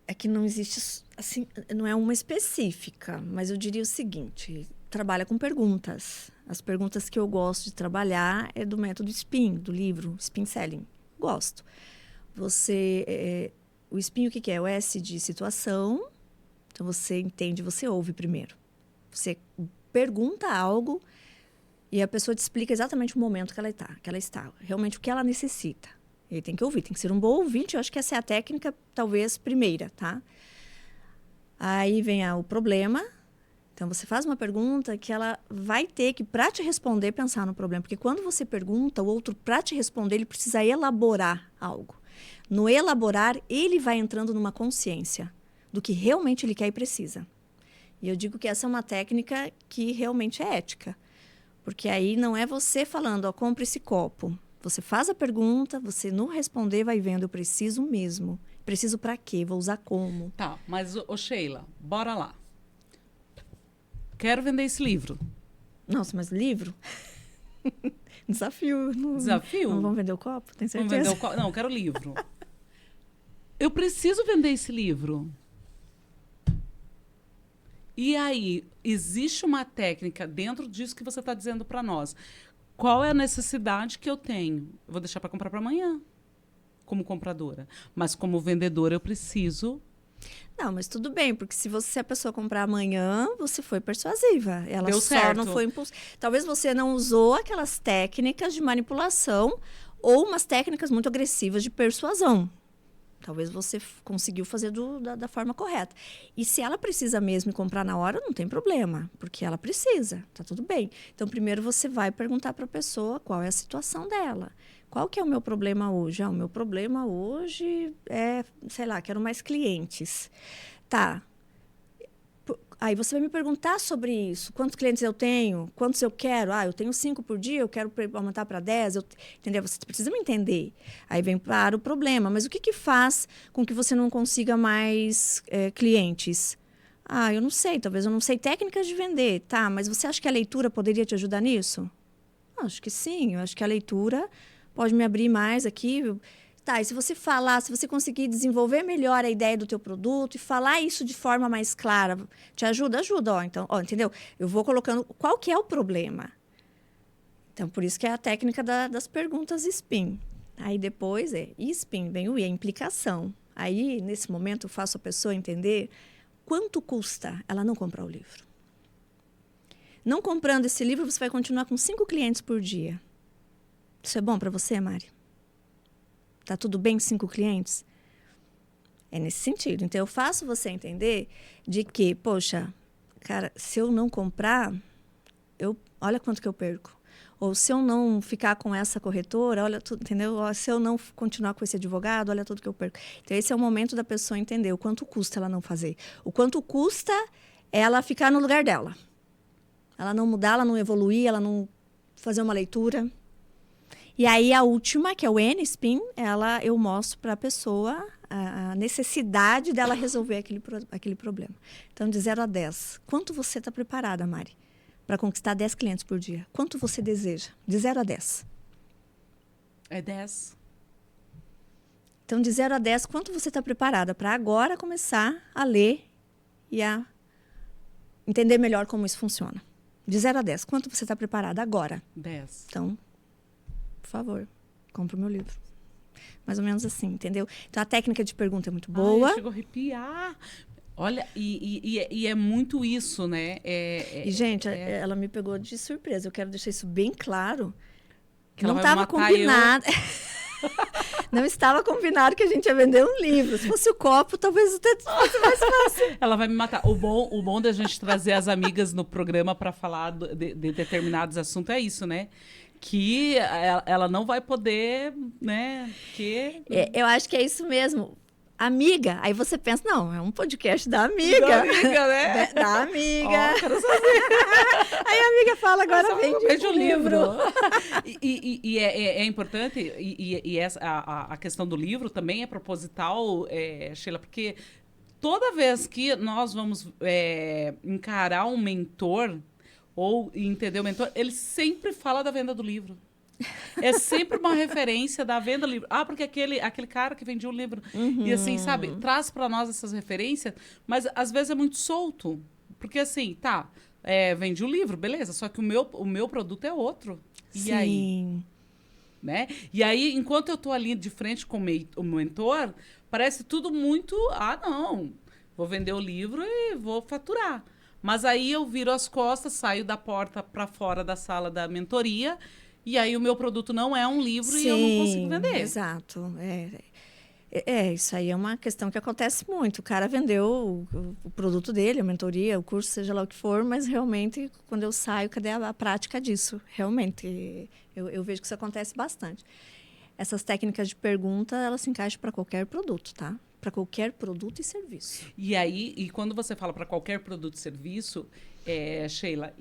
É que não existe, assim, não é uma específica, mas eu diria o seguinte, trabalha com perguntas. As perguntas que eu gosto de trabalhar é do método SPIN, do livro SPIN Selling. Gosto. O SPIN, o que é? O S de situação. Então, você entende, você ouve primeiro. Você pergunta algo e a pessoa te explica exatamente o momento que ela está, realmente o que ela necessita. Ele tem que ouvir, tem que ser um bom ouvinte. Eu acho que essa é a técnica, talvez, primeira, tá? Aí vem o problema. Então, você faz uma pergunta que ela vai ter que, para te responder, pensar no problema. Porque quando você pergunta, o outro, para te responder, ele precisa elaborar algo. No elaborar, ele vai entrando numa consciência do que realmente ele quer e precisa. E eu digo que essa é uma técnica que realmente é ética. Porque aí não é você falando, ó, compra esse copo. Você faz a pergunta, você no responder vai vendo, eu preciso mesmo. Preciso para quê? Vou usar como? Tá, mas, Sheila, bora lá. Quero vender esse livro. Nossa, mas livro? Desafio. Desafio? Não vamos vender o copo? Tem certeza? Vamos vender o copo? Não, eu quero livro. Eu preciso vender esse livro. E aí, existe uma técnica dentro disso que você está dizendo para nós. Qual é a necessidade que eu tenho? Eu vou deixar para comprar para amanhã, como compradora. Mas como vendedora, eu preciso... Não, mas tudo bem, porque se a pessoa comprar amanhã, você foi persuasiva. Ela Deu só certo. não foi impulsiva. Talvez você não usou aquelas técnicas de manipulação ou umas técnicas muito agressivas de persuasão. Talvez você conseguiu fazer da forma correta. E se ela precisa mesmo comprar na hora, não tem problema, porque ela precisa, tá tudo bem. Então, primeiro você vai perguntar para a pessoa qual é a situação dela. Qual que é o meu problema hoje? O meu problema hoje é, sei lá, quero mais clientes. Tá. Aí você vai me perguntar sobre isso. Quantos clientes eu tenho? Quantos eu quero? Eu tenho 5 por dia, eu quero aumentar para 10. Entendeu? Você precisa me entender. Aí vem para o problema. Mas o que faz com que você não consiga mais clientes? Eu não sei. Talvez eu não sei técnicas de vender. Tá, mas você acha que a leitura poderia te ajudar nisso? Acho que sim. Eu acho que a leitura pode me abrir mais aqui. Tá, e se você falar, se você conseguir desenvolver melhor a ideia do teu produto e falar isso de forma mais clara, te ajuda? Ajuda, então, entendeu? Eu vou colocando qual que é o problema. Então, por isso que é a técnica das perguntas SPIN. Aí depois SPIN, vem o I, a implicação. Aí, nesse momento, eu faço a pessoa entender quanto custa ela não comprar o livro. Não comprando esse livro, você vai continuar com 5 clientes por dia. Isso é bom para você, Mari? Tá tudo bem 5 clientes? É nesse sentido. Então, eu faço você entender de que, poxa, cara, se eu não comprar, olha quanto que eu perco. Ou se eu não ficar com essa corretora, olha tudo, entendeu? Ou se eu não continuar com esse advogado, olha tudo que eu perco. Então, esse é o momento da pessoa entender o quanto custa ela não fazer. O quanto custa ela ficar no lugar dela. Ela não mudar, ela não evoluir, ela não fazer uma leitura. E aí, a última, que é o N-SPIN, eu mostro para a pessoa a necessidade dela resolver aquele problema. Então, de 0 a 10, quanto você está preparada, Mari, para conquistar 10 clientes por dia? Quanto você deseja? De 0 a 10. É 10. Então, de 0 a 10, quanto você está preparada para agora começar a ler e a entender melhor como isso funciona? De 0 a 10, quanto você está preparada agora? 10. Então, por favor, compre o meu livro. Mais ou menos assim, entendeu? Então, a técnica de pergunta é muito boa. Chegou a arrepiar. Olha, e é muito isso, né? Gente, ela me pegou de surpresa. Eu quero deixar isso bem claro. Que não estava combinado. Não estava combinado que a gente ia vender um livro. Se fosse o copo, talvez fosse mais fácil. Ela vai me matar. O bom da gente trazer as amigas no programa para falar de determinados assuntos é isso, né? Que ela não vai poder, né? Eu acho que é isso mesmo. Amiga, aí você pensa, não, é um podcast da amiga. Da amiga, né? Da amiga. Quero saber. Aí a amiga fala, agora vende o livro. E é importante, a questão do livro também é proposital, Sheila, porque toda vez que nós vamos encarar um mentor ou entender o mentor, ele sempre fala da venda do livro. É sempre uma referência da venda do livro. Porque aquele cara que vendia o livro. Uhum. E assim, sabe, traz para nós essas referências, mas às vezes é muito solto. Porque assim, vendi o livro, beleza, só que o meu produto é outro. E Sim. aí? Né? E aí, enquanto eu tô ali de frente com o mentor, parece tudo muito, não, vou vender o livro e vou faturar. Mas aí eu viro as costas, saio da porta para fora da sala da mentoria. E aí o meu produto não é um livro. Sim, e eu não consigo vender. Exato. Isso aí é uma questão que acontece muito. O cara vendeu o produto dele, a mentoria, o curso, seja lá o que for, mas realmente, quando eu saio, cadê a prática disso? Realmente, eu vejo que isso acontece bastante. Essas técnicas de pergunta, elas se encaixam para qualquer produto, tá? Para qualquer produto e serviço. E aí, e quando você fala para qualquer produto e serviço, Sheila,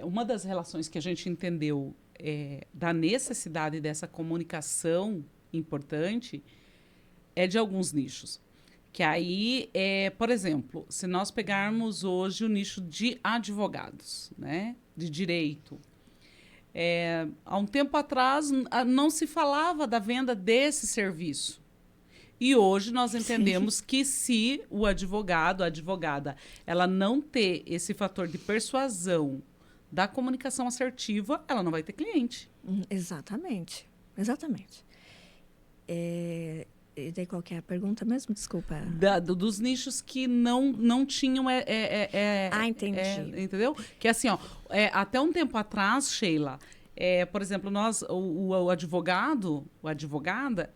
uma das relações que a gente entendeu da necessidade dessa comunicação importante é de alguns nichos. Que aí, por exemplo, se nós pegarmos hoje o nicho de advogados, né, de direito, há um tempo atrás não se falava da venda desse serviço. E hoje nós entendemos que se o advogado, a advogada, ela não ter esse fator de persuasão da comunicação assertiva, ela não vai ter cliente. Exatamente. Exatamente. E daí qual que é a pergunta mesmo? Desculpa. Dos nichos que não tinham... entendi. Entendeu? Que assim, ó, até um tempo atrás, Sheila... por exemplo, o advogado, a advogada,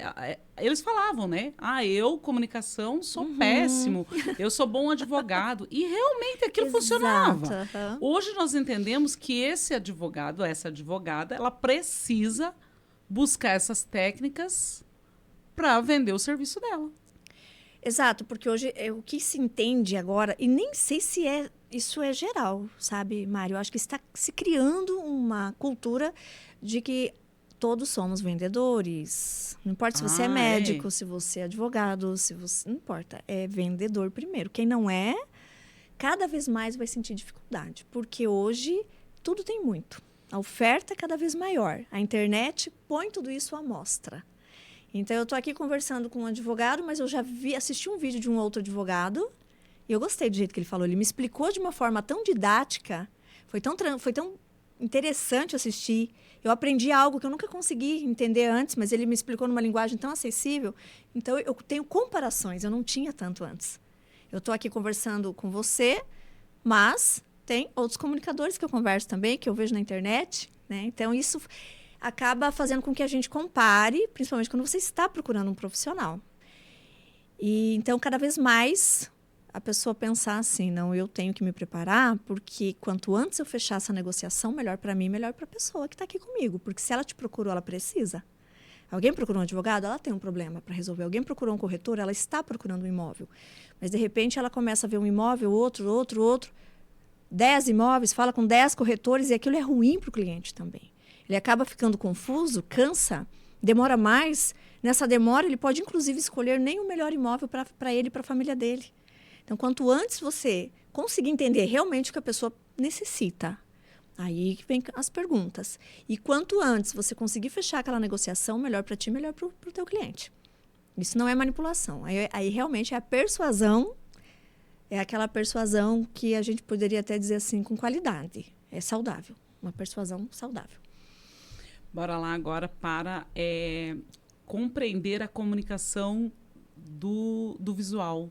eles falavam, né? Eu, comunicação, sou péssimo, eu sou bom advogado. E realmente aquilo funcionava. Hoje nós entendemos que esse advogado, essa advogada, ela precisa buscar essas técnicas para vender o serviço dela. Exato, porque hoje o que se entende agora, e nem sei se isso é geral, sabe, Mário? Eu acho que está se criando uma cultura de que todos somos vendedores. Não importa se você é médico, se você é advogado, se você... Não importa, é vendedor primeiro. Quem não é, cada vez mais vai sentir dificuldade, porque hoje tudo tem muito. A oferta é cada vez maior. A internet põe tudo isso à mostra. Então, eu estou aqui conversando com um advogado, mas eu já assisti um vídeo de um outro advogado e eu gostei do jeito que ele falou. Ele me explicou de uma forma tão didática, foi tão interessante assistir. Eu aprendi algo que eu nunca consegui entender antes, mas ele me explicou numa linguagem tão acessível. Então, eu tenho comparações, eu não tinha tanto antes. Eu estou aqui conversando com você, mas tem outros comunicadores que eu converso também, que eu vejo na internet, né? Então, isso acaba fazendo com que a gente compare, principalmente quando você está procurando um profissional. E então, cada vez mais, a pessoa pensar assim, não, eu tenho que me preparar, porque quanto antes eu fechar essa negociação, melhor para mim, melhor para a pessoa que está aqui comigo. Porque se ela te procurou, ela precisa. Alguém procurou um advogado, ela tem um problema para resolver. Alguém procurou um corretor, ela está procurando um imóvel. Mas, de repente, ela começa a ver um imóvel, outro, 10 imóveis, fala com 10 corretores, e aquilo é ruim para o cliente também. Ele acaba ficando confuso, cansa, demora mais. Nessa demora, ele pode, inclusive, escolher nem o melhor imóvel para ele e para a família dele. Então, quanto antes você conseguir entender realmente o que a pessoa necessita, aí que vem as perguntas. E quanto antes você conseguir fechar aquela negociação, melhor para ti, melhor para o teu cliente. Isso não é manipulação. Aí realmente é a persuasão, é aquela persuasão que a gente poderia até dizer assim, com qualidade. É saudável, uma persuasão saudável. Bora lá agora para compreender a comunicação do visual.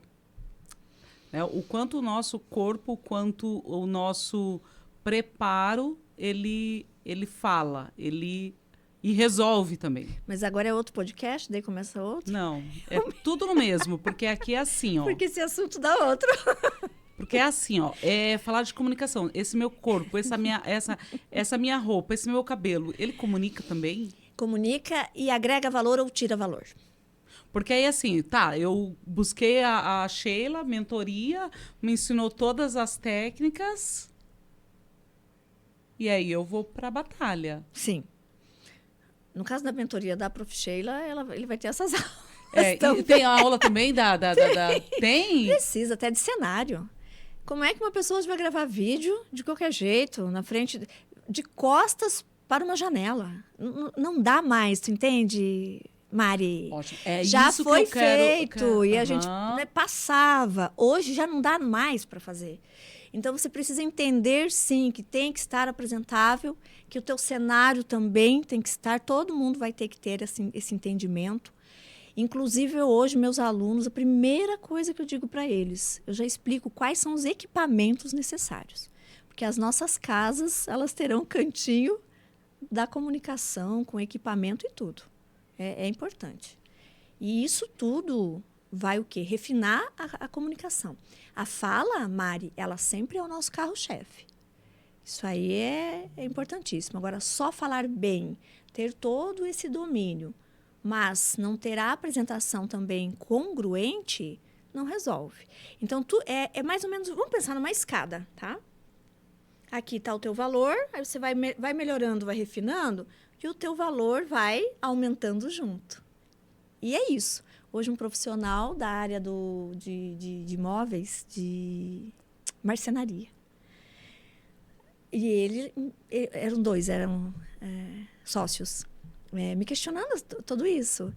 O quanto o nosso corpo, quanto o nosso preparo, ele fala, e resolve também. Mas agora é outro podcast, daí começa outro? Não, é tudo no mesmo, porque aqui é assim, ó. Porque esse assunto dá outro. Porque é assim, ó, falar de comunicação. Esse meu corpo, essa minha roupa, esse meu cabelo, ele comunica também? Comunica e agrega valor ou tira valor. Porque aí, assim, eu busquei a Sheila, mentoria, me ensinou todas as técnicas, e aí eu vou para a batalha. Sim. No caso da mentoria da Prof. Sheila, ele vai ter essas aulas. E tem a aula também Tem? Precisa até de cenário. Como é que uma pessoa vai gravar vídeo de qualquer jeito, na frente, de costas para uma janela? Não dá mais, tu entende, Mari? Ótimo. Já isso foi que eu feito quero. E a gente passava. Hoje já não dá mais para fazer. Então, você precisa entender, sim, que tem que estar apresentável, que o teu cenário também tem que estar, todo mundo vai ter que ter esse entendimento. Inclusive, hoje, meus alunos, a primeira coisa que eu digo para eles, eu já explico quais são os equipamentos necessários. Porque as nossas casas, elas terão um cantinho da comunicação, com equipamento e tudo. É importante. E isso tudo vai o quê? Refinar a comunicação. A fala, Mari, ela sempre é o nosso carro-chefe. Isso aí é importantíssimo. Agora, só falar bem, ter todo esse domínio, mas não ter a apresentação também congruente, não resolve. Então, é mais ou menos... Vamos pensar numa escada, tá? Aqui está o teu valor, aí você vai melhorando, vai refinando, e o teu valor vai aumentando junto. E é isso. Hoje, um profissional da área de imóveis, de marcenaria. E eram dois, sócios, me questionando tudo isso.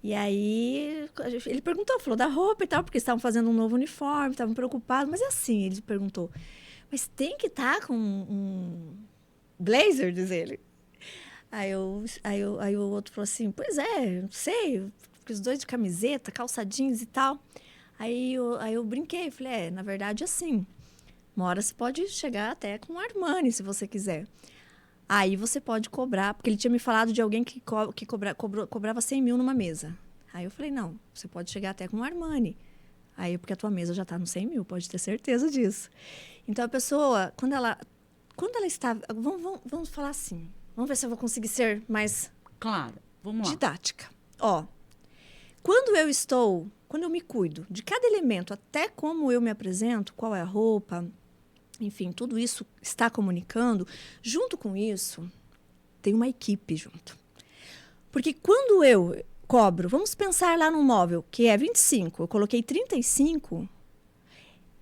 E aí, ele perguntou, falou da roupa e tal, porque estavam fazendo um novo uniforme, estavam preocupados. Mas é assim, ele perguntou, mas tem que estar com um blazer, diz ele. Aí o outro falou assim, pois é, não sei, os dois de camiseta, calça jeans e tal. Aí eu brinquei, falei, na verdade, assim, uma hora você pode chegar até com um Armani, se você quiser. Aí você pode cobrar, porque ele tinha me falado de alguém que cobrava 100 mil numa mesa. Aí eu falei, não, você pode chegar até com um Armani. Aí, porque a tua mesa já está no 100 mil, pode ter certeza disso. Então, a pessoa, quando ela está... Vamos falar assim, vamos ver se eu vou conseguir ser mais... Claro, vamos lá. Didática. Ó, quando eu me cuido de cada elemento, até como eu me apresento, qual é a roupa, enfim, tudo isso está comunicando. Junto com isso, tem uma equipe junto. Porque quando eu cobro, vamos pensar lá no móvel, que é 25, eu coloquei 35,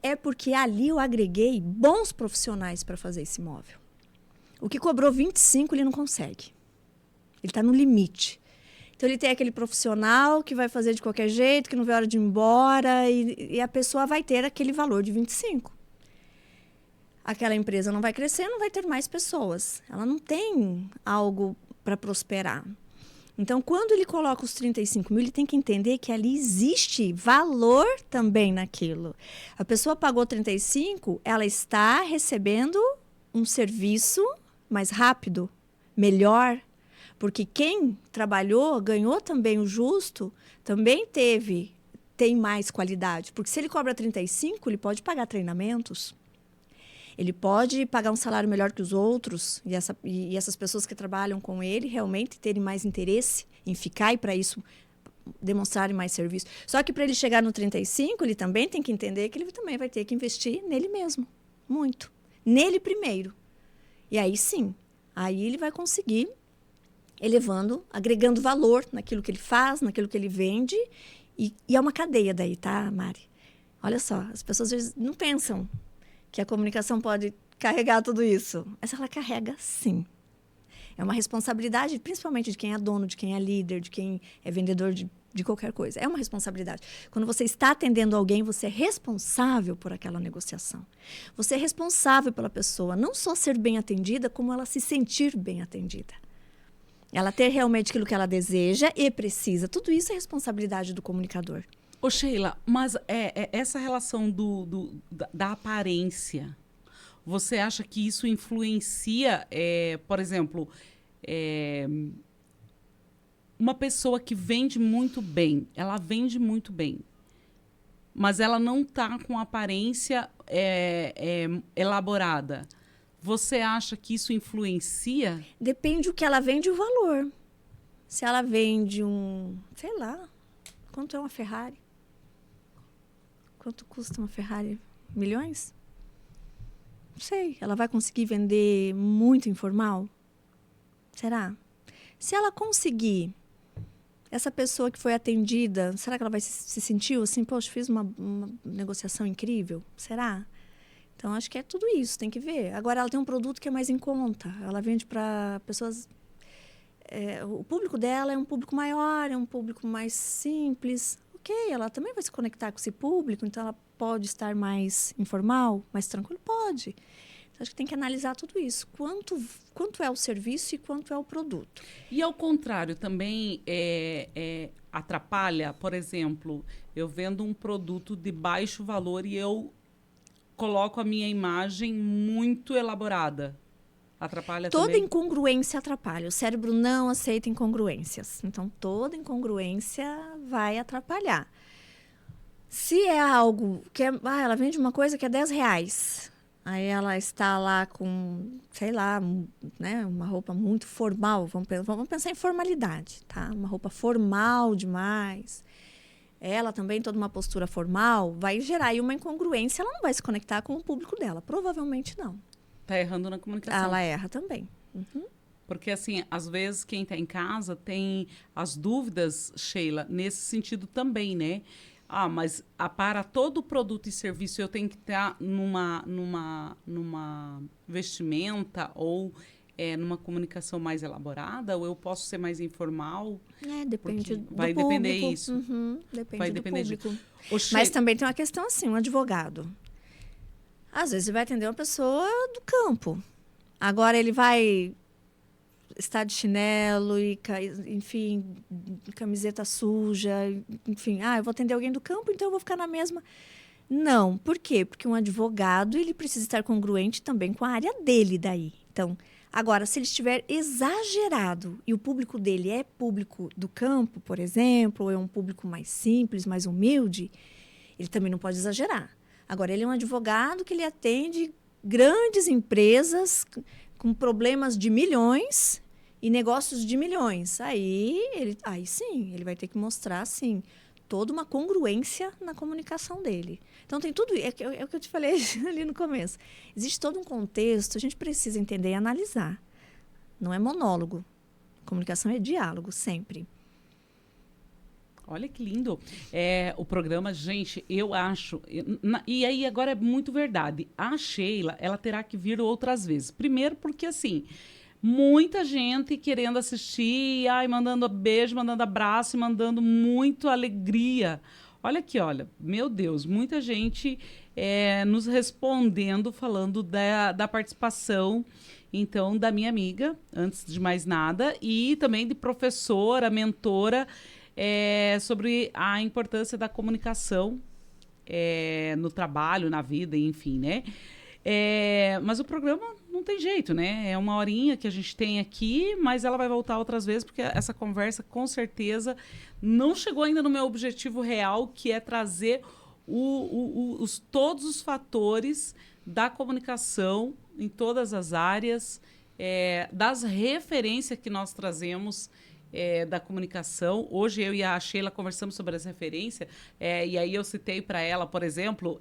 é porque ali eu agreguei bons profissionais para fazer esse móvel. O que cobrou 25, ele não consegue. Ele está no limite. Então, ele tem aquele profissional que vai fazer de qualquer jeito, que não vê a hora de ir embora, e a pessoa vai ter aquele valor de 25. Aquela empresa não vai crescer, não vai ter mais pessoas. Ela não tem algo para prosperar. Então, quando ele coloca os 35 mil, ele tem que entender que ali existe valor também naquilo. A pessoa pagou 35, ela está recebendo um serviço mais rápido, melhor, porque quem trabalhou, ganhou também o justo, também tem mais qualidade. Porque se ele cobra 35, ele pode pagar treinamentos. Ele pode pagar um salário melhor que os outros, e essas pessoas que trabalham com ele realmente terem mais interesse em ficar e, para isso, demonstrarem mais serviço. Só que, para ele chegar no 35, ele também tem que entender que ele também vai ter que investir nele mesmo, muito. Nele primeiro. E aí, sim, aí ele vai conseguir elevando, agregando valor naquilo que ele faz, naquilo que ele vende. E é uma cadeia daí, tá, Mari? Olha só, as pessoas às vezes não pensam que a comunicação pode carregar tudo isso. Mas ela carrega, sim. É uma responsabilidade, principalmente de quem é dono, de quem é líder, de quem é vendedor de qualquer coisa. É uma responsabilidade. Quando você está atendendo alguém, você é responsável por aquela negociação. Você é responsável pela pessoa, não só ser bem atendida, como ela se sentir bem atendida. Ela ter realmente aquilo que ela deseja e precisa. Tudo isso é responsabilidade do comunicador. Ô, Sheila, mas essa relação da aparência, você acha que isso influencia, por exemplo, uma pessoa que vende muito bem, ela vende muito bem, mas ela não está com aparência elaborada. Você acha que isso influencia? Depende do que ela vende e o valor. Se ela vende sei lá, quanto é uma Ferrari? Quanto custa uma Ferrari? Milhões? Não sei. Ela vai conseguir vender muito informal? Será? Se ela conseguir, essa pessoa que foi atendida, será que ela vai se sentir assim, poxa, fiz uma negociação incrível? Será? Então, acho que é tudo isso, tem que ver. Agora, ela tem um produto que é mais em conta. Ela vende para pessoas... o público dela é um público maior, é um público mais simples. Ok, ela também vai se conectar com esse público, então ela pode estar mais informal, mais tranquilo? Pode. Então, acho que tem que analisar tudo isso. Quanto é o serviço e quanto é o produto. E, ao contrário, também atrapalha, por exemplo, eu vendo um produto de baixo valor e eu coloco a minha imagem muito elaborada. Atrapalha Toda também? incongruência atrapalha. O cérebro não aceita incongruências. Então, toda incongruência vai atrapalhar. Se é algo que ela vende uma coisa que é R$ 10. Aí ela está lá com, sei lá, né, uma roupa muito formal. Vamos pensar em formalidade, tá? Uma roupa formal demais. Ela também, toda uma postura formal, vai gerar aí uma incongruência. Ela não vai se conectar com o público dela. Provavelmente não. Tá errando na comunicação. Ela erra também. Uhum. Porque, assim, às vezes quem está em casa tem as dúvidas, Sheila, nesse sentido também, né? Mas para todo produto e serviço eu tenho que estar numa vestimenta ou numa comunicação mais elaborada? Ou eu posso ser mais informal? Depende do vai público. depender isso. Depende vai do depender público. Disso. Mas também tem uma questão assim, um advogado. Às vezes vai atender uma pessoa do campo. Agora ele vai estar de chinelo e, enfim, camiseta suja, enfim, eu vou atender alguém do campo, então eu vou ficar na mesma. Não, por quê? Porque um advogado, ele precisa estar congruente também com a área dele daí. Então, agora, se ele estiver exagerado e o público dele é público do campo, por exemplo, ou é um público mais simples, mais humilde, ele também não pode exagerar. Agora, ele é um advogado que ele atende grandes empresas com problemas de milhões e negócios de milhões. Aí sim, ele vai ter que mostrar, assim, toda uma congruência na comunicação dele. Então, tem tudo... É o que eu te falei ali no começo. Existe todo um contexto, a gente precisa entender e analisar. Não é monólogo. Comunicação é diálogo, sempre. Olha que lindo. O programa, gente, eu acho... E aí, agora é muito verdade. A Sheila, ela terá que vir outras vezes. Primeiro porque, assim, muita gente querendo assistir, mandando beijo, mandando abraço, mandando muito alegria. Olha aqui, olha, meu Deus, muita gente nos respondendo, falando da participação, então, da minha amiga, antes de mais nada, e também de professora, mentora, sobre a importância da comunicação no trabalho, na vida, enfim, né? Mas o programa não tem jeito, né? É uma horinha que a gente tem aqui, mas ela vai voltar outras vezes, porque essa conversa, com certeza, não chegou ainda no meu objetivo real, que é trazer todos os fatores da comunicação em todas as áreas, das referências que nós trazemos da comunicação. Hoje eu e a Sheila conversamos sobre as referências, e aí eu citei para ela, por exemplo,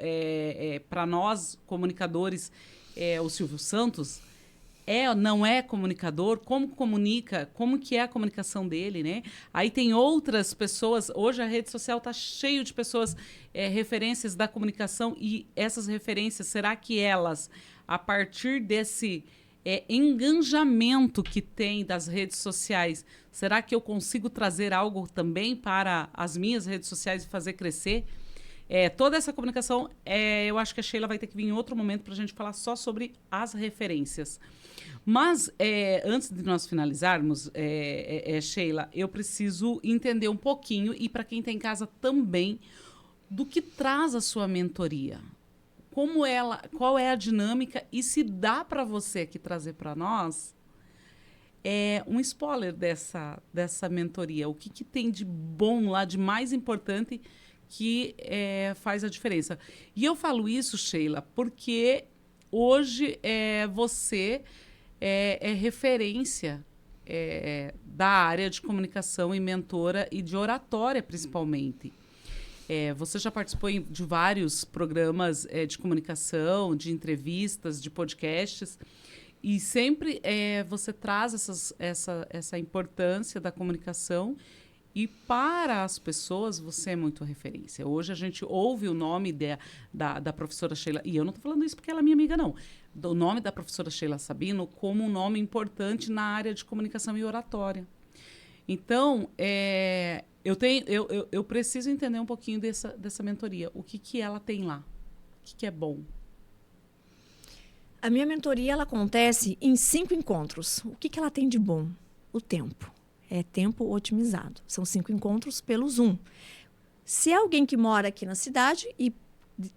para nós comunicadores, o Silvio Santos não é comunicador, como comunica, como que é a comunicação dele, né? Aí tem outras pessoas, hoje a rede social está cheio de pessoas, referências da comunicação, e essas referências, será que elas, a partir desse engajamento que tem das redes sociais, será que eu consigo trazer algo também para as minhas redes sociais e fazer crescer? Toda essa comunicação, eu acho que a Sheila vai ter que vir em outro momento para a gente falar só sobre as referências. Mas, antes de nós finalizarmos, Sheila, eu preciso entender um pouquinho, e para quem está em casa também, do que traz a sua mentoria. Qual é a dinâmica, e se dá para você aqui trazer para nós um spoiler dessa mentoria. O que tem de bom lá, de mais importante, que faz a diferença. E eu falo isso, Sheila, porque hoje você é referência da área de comunicação e mentora, e de oratória, principalmente. Você já participou de vários programas de comunicação, de entrevistas, de podcasts, e sempre você traz essa importância da comunicação, e para as pessoas você é muito referência. Hoje a gente ouve o nome da professora Sheila, e eu não estou falando isso porque ela é minha amiga, não. O nome da professora Sheila Sabino como um nome importante na área de comunicação e oratória. Então, eu preciso entender um pouquinho dessa mentoria. O que ela tem lá? O que é bom? A minha mentoria, ela acontece em 5 encontros. O que ela tem de bom? O tempo. É tempo otimizado. São 5 encontros pelo Zoom. Se é alguém que mora aqui na cidade e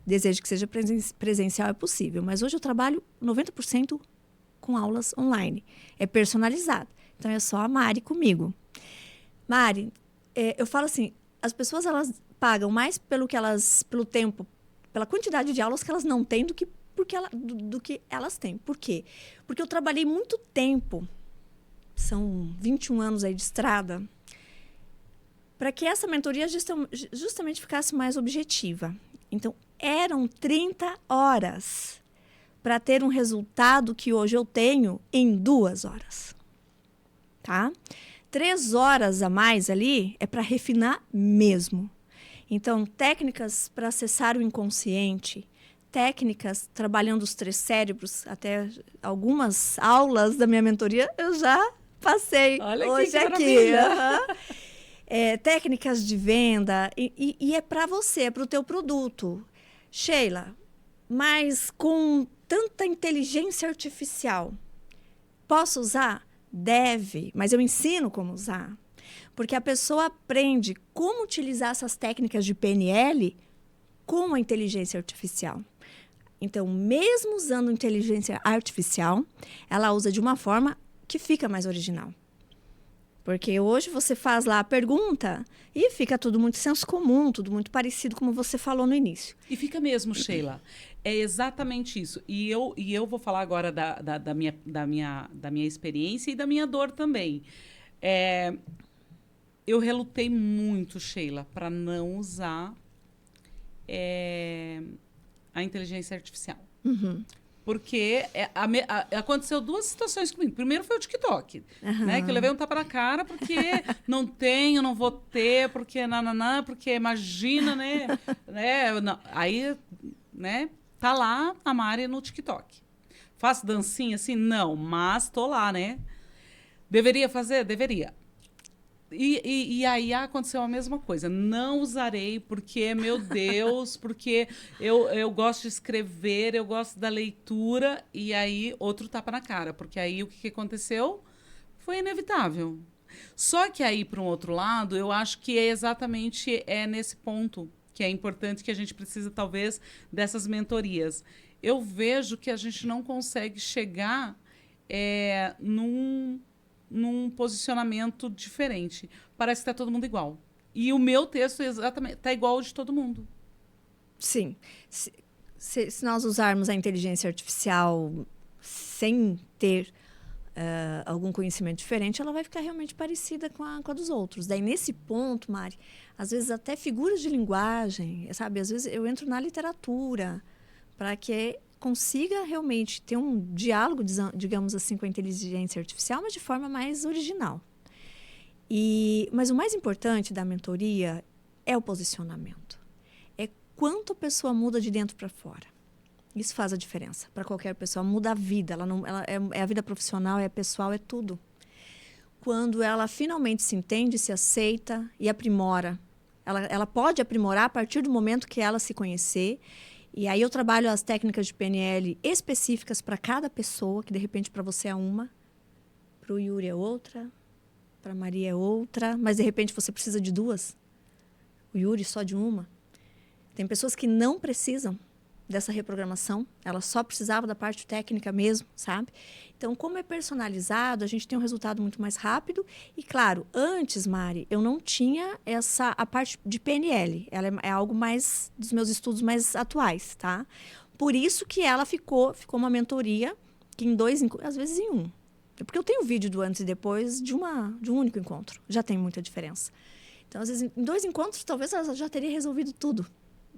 deseja que seja presencial, é possível. Mas hoje eu trabalho 90% com aulas online. É personalizado. Então, é só a Mari comigo. Mari, eu falo assim, as pessoas elas pagam mais pelo tempo, pela quantidade de aulas que elas não têm do que elas têm. Por quê? Porque eu trabalhei muito tempo, são 21 anos aí de estrada, para que essa mentoria justamente ficasse mais objetiva. Então, eram 30 horas para ter um resultado que hoje eu tenho em 2 horas. Tá? 3 horas a mais ali é para refinar mesmo. Então, técnicas para acessar o inconsciente, técnicas trabalhando os 3 cérebros, até algumas aulas da minha mentoria eu já passei. Olha hoje aqui. Técnicas de venda, e é para você, é para o teu produto. Sheila, mas com tanta inteligência artificial, posso usar? Deve, mas eu ensino como usar. Porque a pessoa aprende como utilizar essas técnicas de PNL com a inteligência artificial. Então, mesmo usando inteligência artificial, ela usa de uma forma que fica mais original. Porque hoje você faz lá a pergunta e fica tudo muito senso comum, tudo muito parecido, como você falou no início. E fica mesmo, Sheila. É exatamente isso. E eu vou falar agora da minha experiência e da minha dor também. Eu relutei muito, Sheila, para não usar a inteligência artificial. Uhum. Porque aconteceu 2 situações comigo. Primeiro foi o TikTok, né? Que eu levei um tapa na cara porque não tenho, não vou ter, porque porque imagina, né? Aí, né? Tá lá a Mari no TikTok. Faço dancinha assim? Não, mas tô lá, né? Deveria fazer? Deveria. E aí aconteceu a mesma coisa. Não usarei porque, meu Deus, porque eu gosto de escrever, eu gosto da leitura, e aí outro tapa na cara. Porque aí o que aconteceu foi inevitável. Só que aí, para um outro lado, eu acho que exatamente nesse ponto que é importante, que a gente precisa, talvez, dessas mentorias. Eu vejo que a gente não consegue chegar num posicionamento diferente. Parece que está todo mundo igual. E o meu texto exatamente está igual ao de todo mundo. Sim. Se nós usarmos a inteligência artificial sem ter algum conhecimento diferente, ela vai ficar realmente parecida com a dos outros. Daí, nesse ponto, Mari, às vezes até figuras de linguagem, sabe? Às vezes eu entro na literatura para que consiga realmente ter um diálogo, digamos assim, com a inteligência artificial, mas de forma mais original. Mas o mais importante da mentoria é o posicionamento. É quanto a pessoa muda de dentro para fora. Isso faz a diferença para qualquer pessoa. Muda a vida. É a vida profissional, é pessoal, é tudo. Quando ela finalmente se entende, se aceita e aprimora. Ela pode aprimorar a partir do momento que ela se conhecer. E aí eu trabalho as técnicas de PNL específicas para cada pessoa, que de repente para você é uma, para o Yuri é outra, para a Maria é outra, mas de repente você precisa de 2. O Yuri só de uma. Tem pessoas que não precisam dessa reprogramação, ela só precisava da parte técnica mesmo, sabe? Então, como é personalizado, a gente tem um resultado muito mais rápido. E, claro, antes, Mari, eu não tinha a parte de PNL. Ela é algo mais dos meus estudos mais atuais, tá? Por isso que ela ficou uma mentoria que em 2, às vezes em 1. Porque eu tenho vídeo do antes e depois de um único encontro. Já tem muita diferença. Então, às vezes, em 2 encontros, talvez ela já teria resolvido tudo,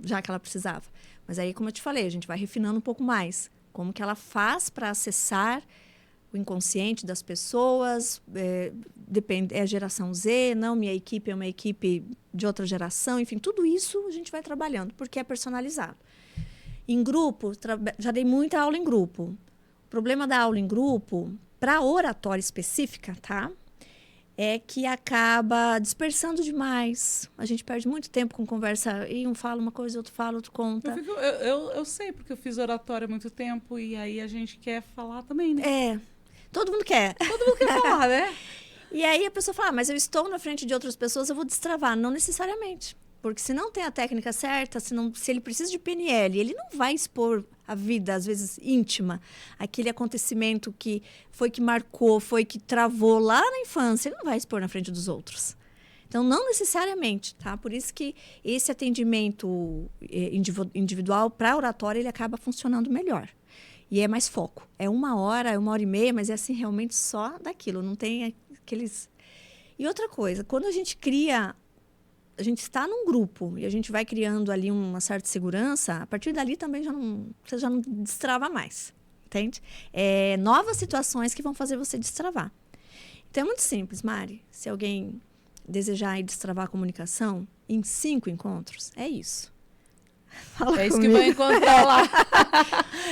já que ela precisava. Mas aí, como eu te falei, a gente vai refinando um pouco mais. Como que ela faz para acessar o inconsciente das pessoas, depende, é a geração Z, não, minha equipe é uma equipe de outra geração, enfim, tudo isso a gente vai trabalhando, porque é personalizado. Em grupo, já dei muita aula em grupo. O problema da aula em grupo, para oratória específica, tá? É que acaba dispersando demais. A gente perde muito tempo com conversa. E um fala uma coisa, outro fala, outro conta. Eu sei, porque eu fiz oratória há muito tempo e aí a gente quer falar também, né? Todo mundo quer. Todo mundo quer falar, né? E aí a pessoa fala, mas eu estou na frente de outras pessoas, eu vou destravar. Não necessariamente. Porque se não tem a técnica certa, se ele precisa de PNL, ele não vai expor a vida, às vezes íntima, aquele acontecimento que marcou, foi que travou lá na infância, ele não vai expor na frente dos outros. Então, não necessariamente, tá? Por isso que esse atendimento individual para oratória, ele acaba funcionando melhor. E é mais foco. É 1 hora, 1 hora e meia, mas é assim, realmente só daquilo, não tem aqueles... E outra coisa, quando a gente a gente está num grupo e a gente vai criando ali uma certa segurança, a partir dali também você já não destrava mais, entende? Novas situações que vão fazer você destravar. Então, é muito simples, Mari. Se alguém desejar ir destravar a comunicação, em 5 encontros, é isso. Fala isso comigo. Que vai encontrar lá.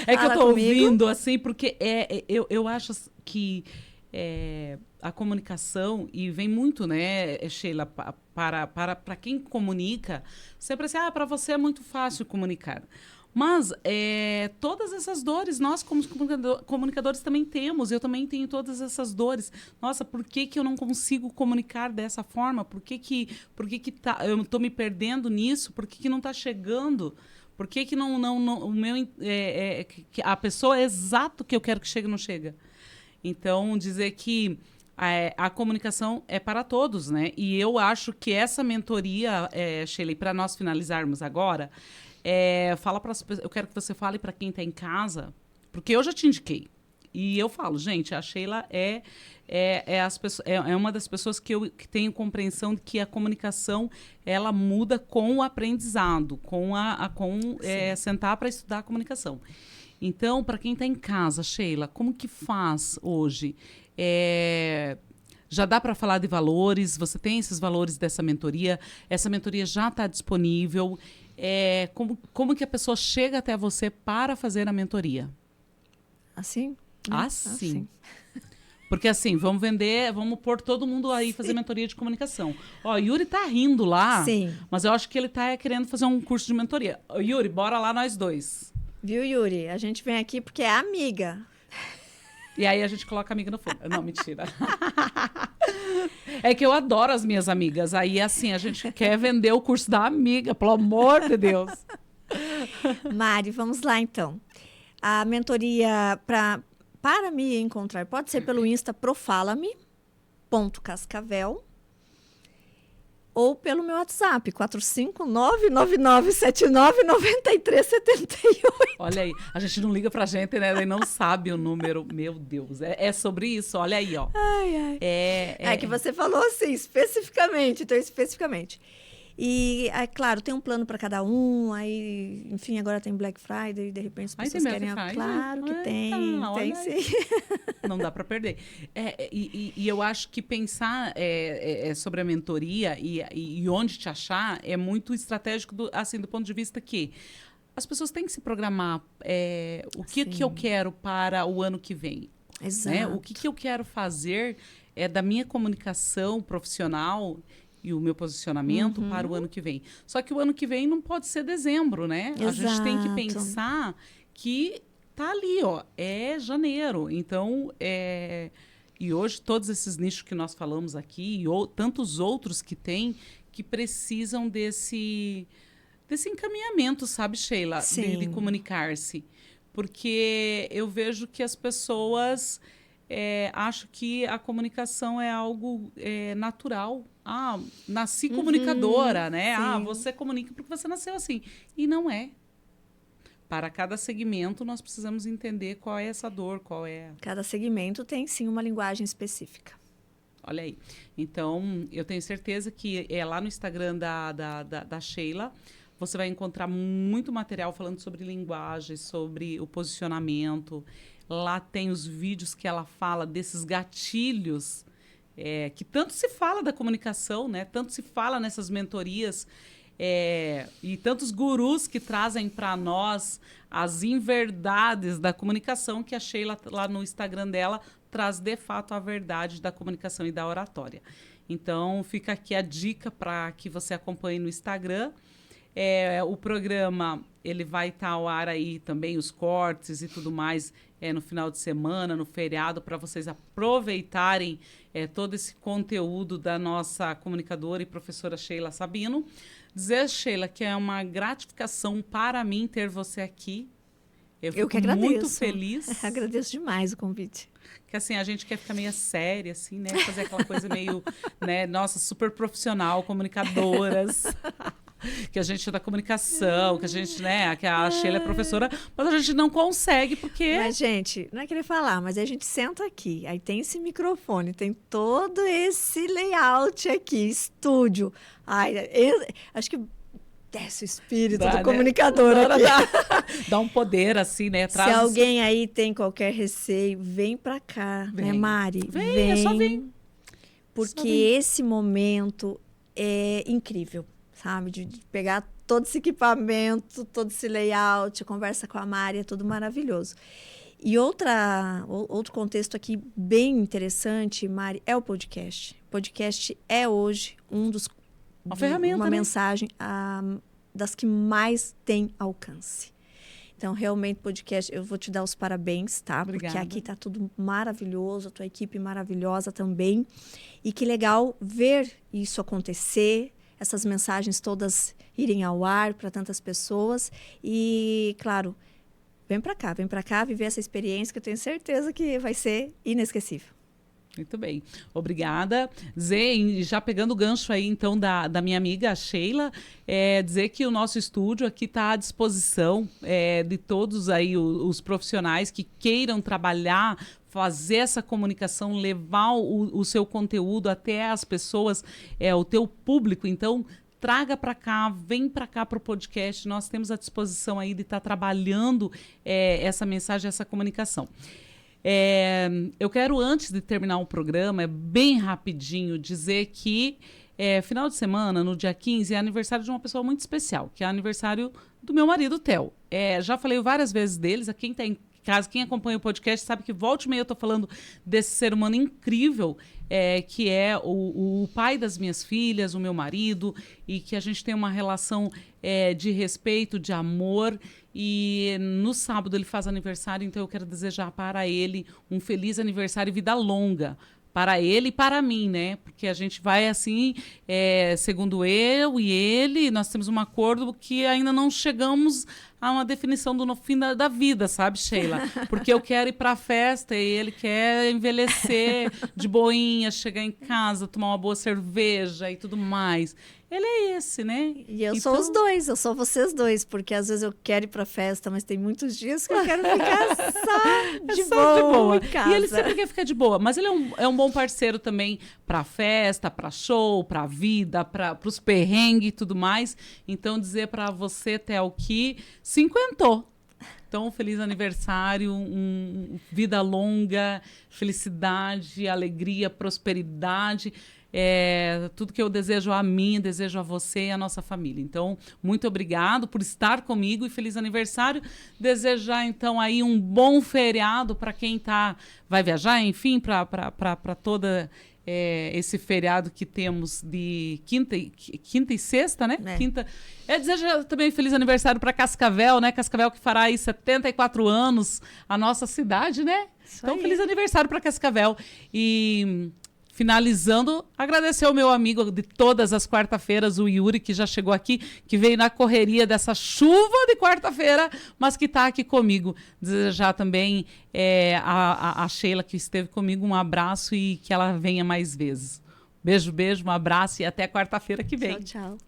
É que eu tô ouvindo, assim, porque eu acho que... a comunicação, e vem muito, né, Sheila, para quem comunica, sempre assim, para você é muito fácil comunicar. Mas todas essas dores, nós como comunicadores também temos, eu também tenho todas essas dores. Nossa, por que eu não consigo comunicar dessa forma? Por que eu estou me perdendo nisso? Por que não está chegando? Por que não o meu, a pessoa é exato que eu quero que chegue não chega? Então, dizer que a comunicação é para todos, né? E eu acho que essa mentoria, Sheila, para nós finalizarmos agora, eu quero que você fale para quem está em casa, porque eu já te indiquei. E eu falo, gente, a Sheila é uma das pessoas que tenho compreensão de que a comunicação ela muda com o aprendizado, com sentar para estudar a comunicação. Então, para quem está em casa, Sheila, como que faz hoje? Já dá para falar de valores? Você tem esses valores dessa mentoria? Essa mentoria já está disponível? Como que a pessoa chega até você para fazer a mentoria? Assim? Assim. Porque assim, vamos pôr todo mundo aí fazer mentoria de comunicação. Ó, Yuri tá rindo lá, Sim. Mas eu acho que ele tá querendo fazer um curso de mentoria. Yuri, bora lá nós dois. Viu, Yuri? A gente vem aqui porque é amiga. E aí a gente coloca a amiga no fogo. Não, mentira. É que eu adoro as minhas amigas. Aí, assim, a gente quer vender o curso da amiga, pelo amor de Deus. Mari, vamos lá, então. A mentoria para me encontrar pode ser pelo Insta profalame.cascavel ou pelo meu WhatsApp, 459-9979-9378. Olha aí, a gente não liga pra gente, né? Ele não sabe o número. Meu Deus, é sobre isso, olha aí, ó. Ai, ai. É que você falou assim, especificamente, então especificamente. E, claro, tem um plano para cada um, aí, enfim, agora tem Black Friday, de repente as pessoas querem... Claro que tem sim. Não dá para perder. E eu acho que pensar sobre a mentoria e onde te achar é muito estratégico, do ponto de vista que as pessoas têm que se programar o que eu quero para o ano que vem. Exato. Né? O que eu quero fazer da minha comunicação profissional e o meu posicionamento para o ano que vem. Só que o ano que vem não pode ser dezembro, né? Exato. A gente tem que pensar que tá ali, ó, é janeiro. Então, e hoje todos esses nichos que nós falamos aqui e tantos outros que tem que precisam desse encaminhamento, sabe, Sheila? De comunicar-se. Porque eu vejo que as pessoas acham que a comunicação é algo natural. Nasci comunicadora, né? Sim. Você comunica porque você nasceu assim. E não é. Para cada segmento, nós precisamos entender qual é essa dor, qual é... Cada segmento tem, sim, uma linguagem específica. Olha aí. Então, eu tenho certeza que lá no Instagram da Sheila, você vai encontrar muito material falando sobre linguagem, sobre o posicionamento. Lá tem os vídeos que ela fala desses gatilhos, que tanto se fala da comunicação, né? Tanto se fala nessas mentorias, e tantos gurus que trazem para nós as inverdades da comunicação, que a Sheila, lá no Instagram dela, traz de fato a verdade da comunicação e da oratória. Então, fica aqui a dica para que você acompanhe no Instagram. O programa ele vai estar ao ar aí também, os cortes e tudo mais, no final de semana, no feriado, para vocês aproveitarem todo esse conteúdo da nossa comunicadora e professora Sheila Sabino. Dizer, Sheila, que é uma gratificação para mim ter você aqui. Eu fico que agradeço. Muito feliz. Agradeço demais o convite. Que assim, a gente quer ficar meio séria, assim, né? Fazer aquela coisa meio, né? Nossa, super profissional, comunicadoras. Que a gente é da comunicação, que a gente, né? Que a Sheila é professora, mas a gente não consegue, porque... Mas, gente, não é querer falar, mas a gente senta aqui, aí tem esse microfone, tem todo esse layout aqui, estúdio. Ai, acho que desce o espírito do comunicador aqui. Dá um poder, assim, né? Se alguém aí tem qualquer receio, vem pra cá, né, Mari? Vem, é só vir. Porque esse momento é incrível, sabe? De pegar todo esse equipamento, todo esse layout, conversa com a Mari, é tudo maravilhoso. E outro contexto aqui bem interessante, Mari, é o podcast. O podcast é hoje uma ferramenta, uma né? mensagem das que mais tem alcance. Então, realmente, podcast, eu vou te dar os parabéns, tá? Obrigada. Porque aqui tá tudo maravilhoso, a tua equipe maravilhosa também. E que legal ver isso acontecer, essas mensagens todas irem ao ar para tantas pessoas. E, claro, vem para cá, viver essa experiência que eu tenho certeza que vai ser inesquecível. Muito bem. Obrigada. Zé, já pegando o gancho aí, então, da minha amiga, a Sheila, dizer que o nosso estúdio aqui está à disposição de todos aí os profissionais que queiram trabalhar, fazer essa comunicação, levar o seu conteúdo até as pessoas, o teu público. Então, traga para cá, vem para cá para o podcast. Nós temos à disposição aí de estar trabalhando essa mensagem, essa comunicação. Eu quero, antes de terminar o programa, bem rapidinho, dizer que final de semana, no dia 15, é aniversário de uma pessoa muito especial, que é aniversário do meu marido, Theo. Já falei várias vezes deles, a quem está em casa, quem acompanha o podcast, sabe que volta e meia eu estou falando desse ser humano incrível, que é o pai das minhas filhas, o meu marido, e que a gente tem uma relação de respeito, de amor. E no sábado ele faz aniversário, então eu quero desejar para ele um feliz aniversário e vida longa. Para ele e para mim, né? Porque a gente vai assim, segundo eu e ele, nós temos um acordo que ainda não chegamos a uma definição do fim da vida, sabe, Sheila? Porque eu quero ir para a festa e ele quer envelhecer de boinha, chegar em casa, tomar uma boa cerveja e tudo mais. Ele é esse, né? E eu sou os dois, eu sou vocês dois, porque às vezes eu quero ir pra festa, mas tem muitos dias que eu quero ficar só de boa em casa. E ele sempre quer ficar de boa, mas ele é um bom parceiro também pra festa, pra show, pra vida, pros perrengues e tudo mais. Então, dizer pra você, Theo, que cinquentou. Então, feliz aniversário, vida longa, felicidade, alegria, prosperidade. Tudo que eu desejo a mim, desejo a você e a nossa família. Então, muito obrigado por estar comigo e feliz aniversário. Desejar, então, aí um bom feriado para quem vai viajar, enfim, para toda esse feriado que temos de quinta e sexta, né? Quinta. Desejo também feliz aniversário para Cascavel, né? Cascavel que fará aí 74 anos, a nossa cidade, né? Então, feliz aniversário para Cascavel. E... finalizando, agradecer ao meu amigo de todas as quarta-feiras, o Yuri, que já chegou aqui, que veio na correria dessa chuva de quarta-feira, mas que está aqui comigo. Desejar também a Sheila, que esteve comigo, um abraço e que ela venha mais vezes. Beijo, um abraço e até quarta-feira que vem. Tchau, tchau.